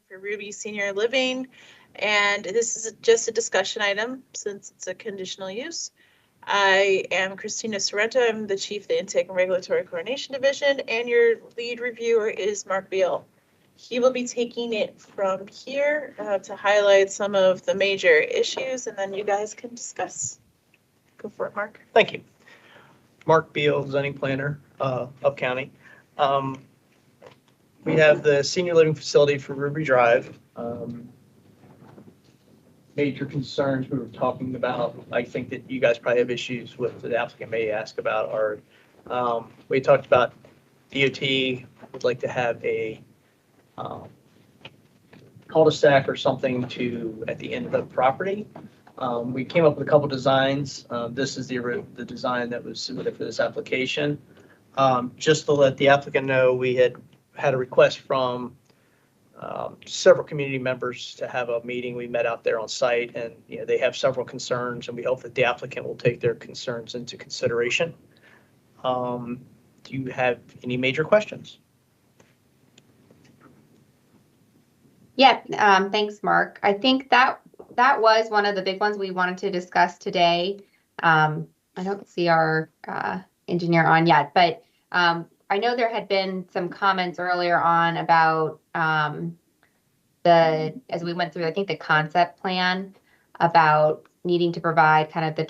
Speaker 1: for Ruby Senior Living. And this is just a discussion item since it's a conditional use. I am Christina Sorrento. I'm the Chief of the Intake and Regulatory Coordination Division, and your lead reviewer is Mark Beal. He will be taking it from here to highlight some of the major issues, and then you guys can discuss. Go for it, Mark.
Speaker 19: Thank you. Mark Beal, zoning planner of county. We have the senior living facility for Ruby Drive. Major concerns we were talking about, I think that you guys probably have issues with, the applicant may ask about, are we talked about DOT would like to have a cul-de-sac or something to at the end of the property. We came up with a couple designs. This is the design that was submitted for this application. Just to let the applicant know, we had a request from several community members to have a meeting. We met out there on site, and they have several concerns, and we hope that the applicant will take their concerns into consideration. Do you have any major questions?
Speaker 6: Yeah, thanks, Mark. I think that was one of the big ones we wanted to discuss today. I don't see our engineer on yet, but I know there had been some comments earlier on about as we went through, I think the concept plan about needing to provide kind of the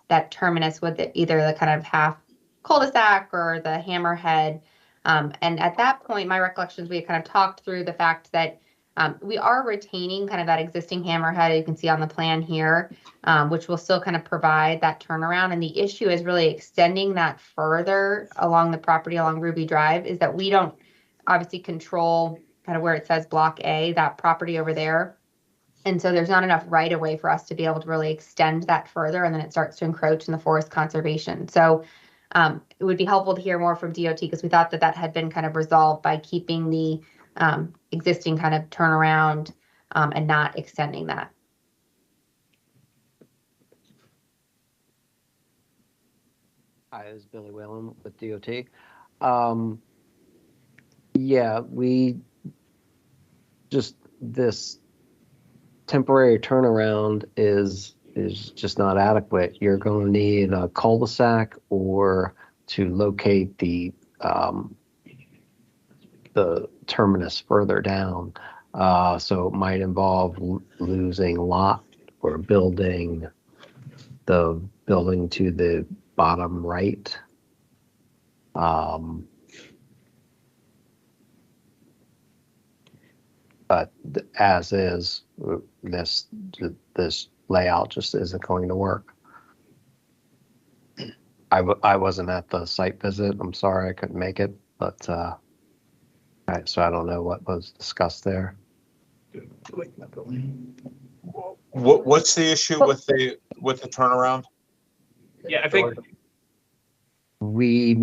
Speaker 6: that terminus with either the kind of half cul-de-sac or the hammerhead. And at that point, my recollection is we had kind of talked through the fact that we are retaining kind of that existing hammerhead you can see on the plan here, which will still kind of provide that turnaround. And the issue is really extending that further along the property along Ruby Drive, is that we don't obviously control kind of where it says Block A, that property over there. And so there's not enough right of way for us to be able to really extend that further, and then it starts to encroach in the forest conservation. So it would be helpful to hear more from DOT, because we thought that had been kind of resolved by keeping the existing kind of turnaround and not extending that.
Speaker 20: Hi, this is Billy Whalen with DOT. Yeah, this temporary turnaround is just not adequate. You're going to need a cul-de-sac or to locate the terminus further down. So it might involve losing lot or building to the bottom right. But as is, this layout just isn't going to work. I wasn't at the site visit. I'm sorry I couldn't make it, but so I don't know what was discussed there.
Speaker 12: What's the issue with the turnaround?
Speaker 19: Yeah, I think
Speaker 20: we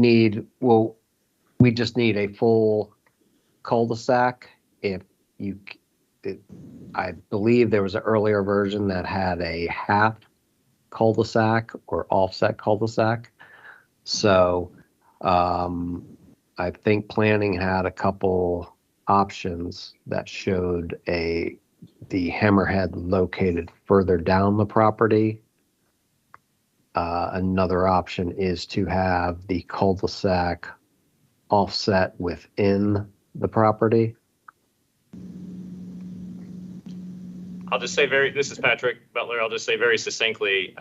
Speaker 20: just need a full cul-de-sac. I believe there was an earlier version that had a half cul-de-sac or offset cul-de-sac. So I think planning had a couple options that showed the hammerhead located further down the property. Another option is to have the cul-de-sac offset within the property.
Speaker 23: I'll just say this is Patrick Butler. I'll just say very succinctly,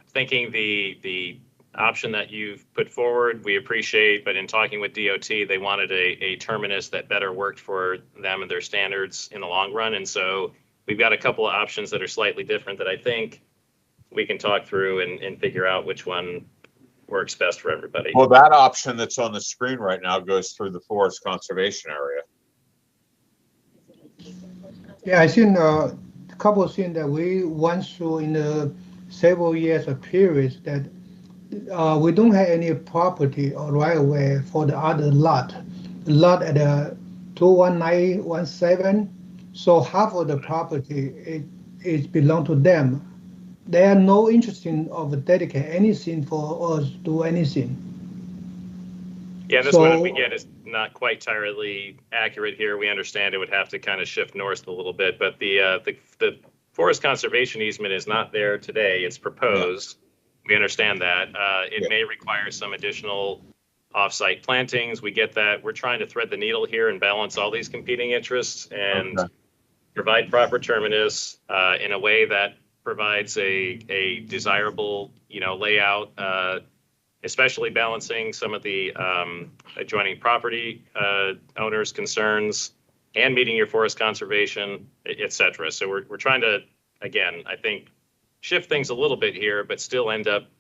Speaker 23: thinking the option that you've put forward, we appreciate, but in talking with DOT, they wanted a terminus that better worked for them and their standards in the long run. And so we've got a couple of options that are slightly different that I think we can talk through and figure out which one works best for everybody.
Speaker 12: Well, that option that's on the screen right now goes through the forest conservation area.
Speaker 21: Yeah, I think a couple of things that we went through in the several years of periods that we don't have any property or right of way for the other lot at 21917. So half of the property it belong to them. They are no interest in of dedicate anything for us to do anything.
Speaker 23: Yeah, this
Speaker 21: So-
Speaker 23: one we get is not quite entirely accurate here. We understand it would have to kind of shift north a little bit, but the forest conservation easement is not there today. It's proposed. We understand that. It may require some additional off-site plantings. We get that. We're trying to thread the needle here and balance all these competing interests and provide proper terminus in a way that provides a desirable, layout, especially balancing some of the adjoining property owners' concerns and meeting your forest conservation, et cetera. So we're trying to, again, I think, shift things a little bit here, but still end up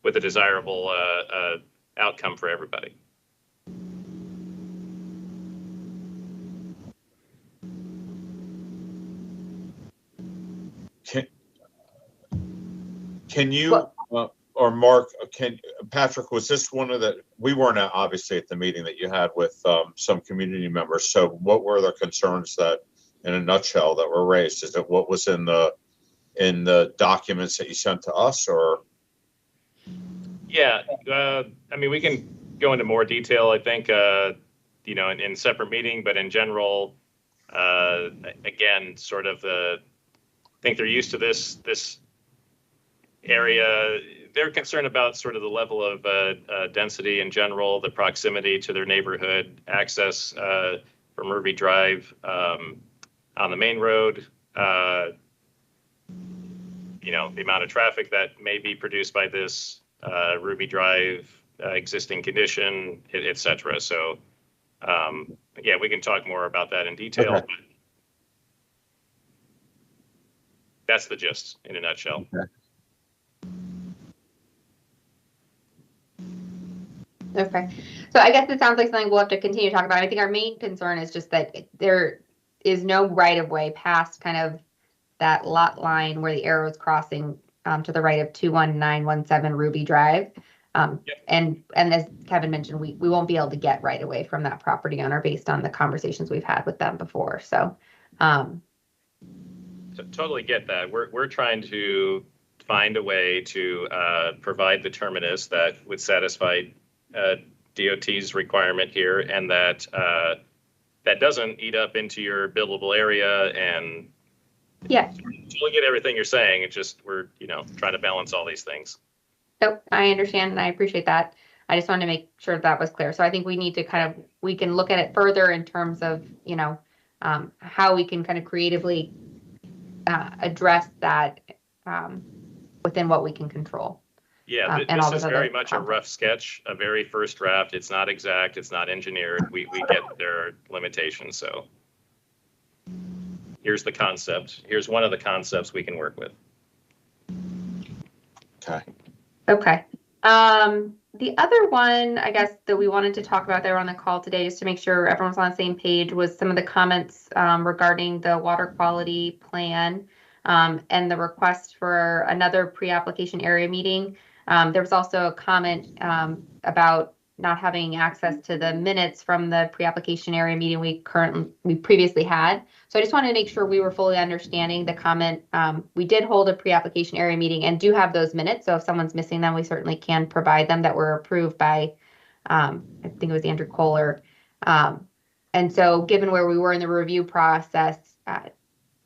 Speaker 23: with a desirable outcome for everybody.
Speaker 12: Can you, or Mark, Patrick, was this one of the, we weren't obviously at the meeting that you had with some community members. So what were the concerns that, in a nutshell, that were raised? Is it what was in the documents that you sent to us, or?
Speaker 23: Yeah, I mean, we can go into more detail, I think, in separate meeting, but in general, again, sort of I think they're used to this area. They're concerned about sort of the level of density in general, the proximity to their neighborhood, access from Ruby Drive on the main road, the amount of traffic that may be produced by this Ruby Drive existing condition, et cetera. So, yeah, we can talk more about that in detail, but that's the gist in a nutshell.
Speaker 6: Okay, so I guess it sounds like something we'll have to continue to talk about. I think our main concern is just that there is no right of way past kind of that lot line where the arrow is crossing to the right of 21917 Ruby Drive. And as Kevin mentioned, we won't be able to get right away from that property owner based on the conversations we've had with them before. So,
Speaker 23: totally get that. We're trying to find a way to provide the terminus that would satisfy DOT's requirement here, and that doesn't eat up into your buildable area. And
Speaker 6: yeah,
Speaker 23: totally get everything you're saying. It's just we're trying to balance all these things.
Speaker 6: So I understand and I appreciate that. I just wanted to make sure that was clear. So I think we need to we can look at it further in terms of, how we can kind of creatively address that within what we can control.
Speaker 23: Yeah, this is very much a rough sketch, a very first draft. It's not exact, it's not engineered. We get their limitations. So here's the concept. Here's one of the concepts we can work with.
Speaker 6: Okay. The other one, I guess, that we wanted to talk about that were on the call today, just to make sure everyone's on the same page, was some of the comments regarding the water quality plan and the request for another pre-application area meeting. There was also a comment about not having access to the minutes from the pre-application area meeting we previously had. So I just wanted to make sure we were fully understanding the comment. We did hold a pre-application area meeting and do have those minutes. So if someone's missing them, we certainly can provide them, that were approved by, I think it was Andrew Kohler. And so given where we were in the review process,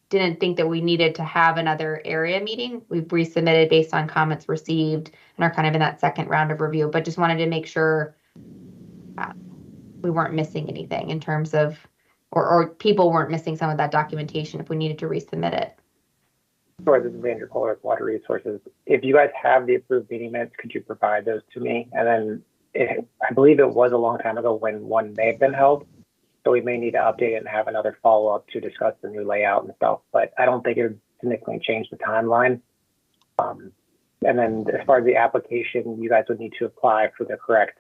Speaker 6: didn't think that we needed to have another area meeting. We've resubmitted based on comments received and are kind of in that second round of review, but just wanted to make sure we weren't missing anything in terms of, or people weren't missing some of that documentation if we needed to resubmit it.
Speaker 10: Sure, this is Andrew Kohler with Water Resources. If you guys have the approved meeting minutes, could you provide those to me? And then I believe it was a long time ago when one may have been held. So we may need to update it and have another follow-up to discuss the new layout and stuff, but I don't think it would significantly change the timeline. And then as far as the application, you guys would need to apply for the correct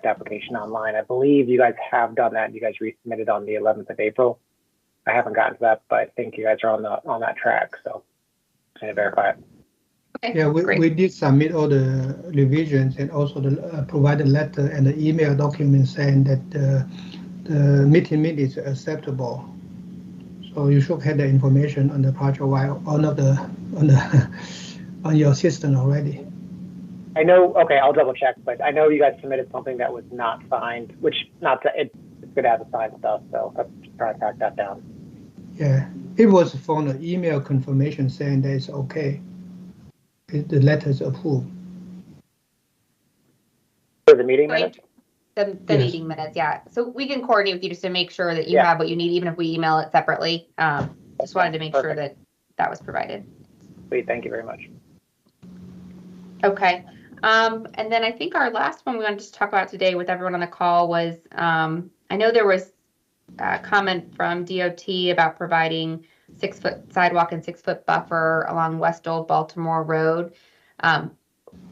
Speaker 10: application online. I believe you guys have done that. You guys resubmitted on the 11th of April. I haven't gotten to that, but I think you guys are on that track. So I'm going to verify it.
Speaker 6: Okay,
Speaker 21: yeah, we did submit all the revisions and also provide a letter and the email document saying that the meeting minutes are acceptable. So you should have the information on the project while on your system already.
Speaker 10: I know, okay, I'll double check, but I know you guys submitted something that was not signed, which it's good to have the signed stuff, so I'm just trying to track that down.
Speaker 21: Yeah, it was from the email confirmation saying that it's okay. The letter's approved.
Speaker 10: For the meeting minutes?
Speaker 6: The
Speaker 21: Yes.
Speaker 6: meeting minutes, yeah. So we can coordinate with you just to make sure that you
Speaker 10: Yeah.
Speaker 6: have what you need, even if we email it separately. Just wanted to make sure
Speaker 10: Perfect.
Speaker 6: that that was provided.
Speaker 10: Sweet, thank you very much.
Speaker 6: Okay. And then I think our last one we wanted to talk about today with everyone on the call was, I know there was a comment from DOT about providing 6-foot sidewalk and 6-foot buffer along West Old Baltimore Road.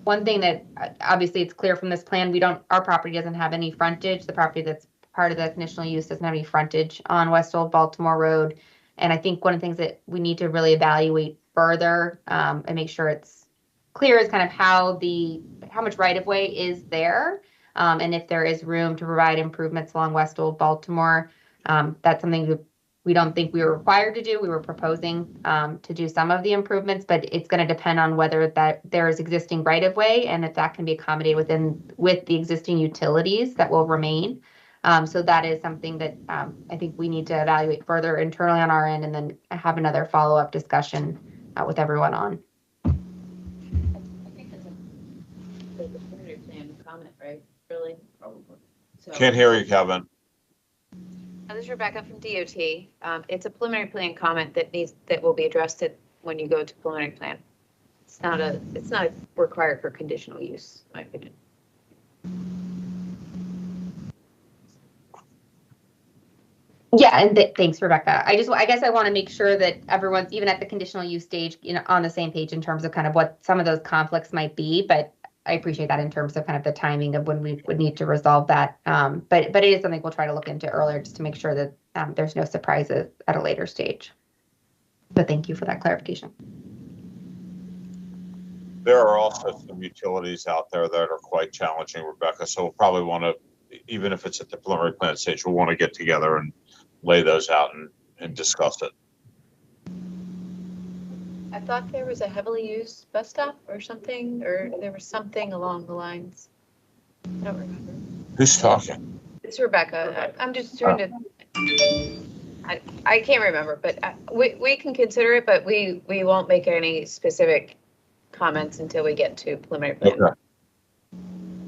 Speaker 6: One thing that obviously it's clear from this plan, our property doesn't have any frontage. The property that's part of the conditional use doesn't have any frontage on West Old Baltimore Road. And I think one of the things that we need to really evaluate further and make sure it's clear is kind of how much right of way is there. And if there is room to provide improvements along West Old Baltimore. That's something that we don't think we were required to do. We were proposing to do some of the improvements, but it's going to depend on whether that there is existing right of way and if that can be accommodated with the existing utilities that will remain. So that is something that I think we need to evaluate further internally on our end and then have another follow-up discussion with everyone on.
Speaker 22: I think that's a preliminary plan comment, right? Really? Probably. So,
Speaker 12: Can't hear you, Kevin.
Speaker 22: this is Rebecca from DOT. It's a preliminary plan comment that will be addressed when you go to preliminary plan. It's not required for conditional use, in my opinion.
Speaker 6: Yeah, and thanks, Rebecca. I guess I want to make sure that everyone's even at the conditional use stage, on the same page in terms of kind of what some of those conflicts might be. But I appreciate that in terms of kind of the timing of when we would need to resolve that. But it is something we'll try to look into earlier just to make sure that there's no surprises at a later stage. But thank you for that clarification.
Speaker 12: There are also some utilities out there that are quite challenging, Rebecca. So we'll probably want to, even if it's at the preliminary plan stage, we'll want to get together and lay those out and discuss it.
Speaker 22: I thought there was a heavily used bus stop or something, or there was something along the lines. I don't remember.
Speaker 12: Who's talking?
Speaker 22: It's Rebecca. I'm just trying to. I can't remember, but we can consider it, but we won't make any specific comments until we get to preliminary plan.
Speaker 12: Okay.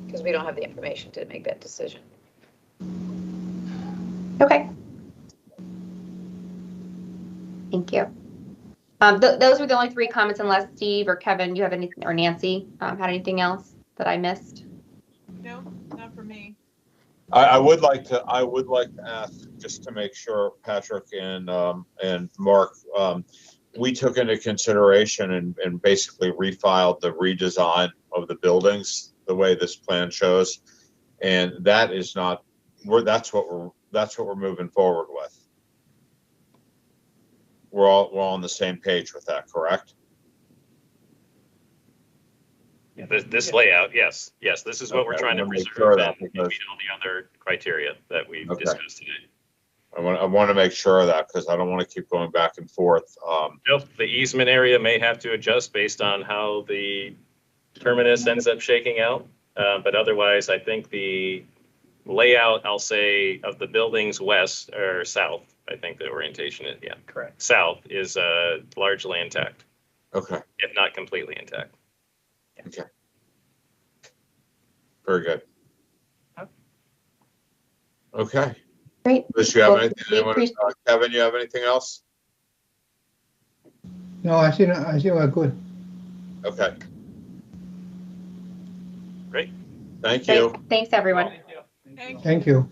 Speaker 22: Because we don't have the information to make that decision.
Speaker 6: Okay. Thank you. Those were the only 3 comments, unless Steve or Kevin, you have any, or Nancy, had anything else that I missed?
Speaker 1: No, not for me.
Speaker 12: I would like to ask, just to make sure, Patrick and Mark, we took into consideration and basically refiled the redesign of the buildings the way this plan shows, and that is not that's what we're moving forward with. We're all on the same page with that, correct?
Speaker 23: Yeah, this layout, yes, this is what we're trying to preserve and meet all the other criteria that we've discussed today.
Speaker 12: I want to make sure of that because I don't want to keep going back and forth.
Speaker 23: Nope, the easement area may have to adjust based on how the terminus ends up shaking out. But otherwise, I think the layout, I'll say, of the buildings west or south, I think the orientation is, correct. South is largely intact.
Speaker 12: Okay.
Speaker 23: If not completely intact.
Speaker 12: Okay. Very good. Okay.
Speaker 6: Great.
Speaker 12: Liz, you have anything? Kevin, you have anything else?
Speaker 21: No, I think we're good.
Speaker 12: Okay.
Speaker 23: Great.
Speaker 12: Thank you.
Speaker 6: Thanks, everyone.
Speaker 21: Thank you.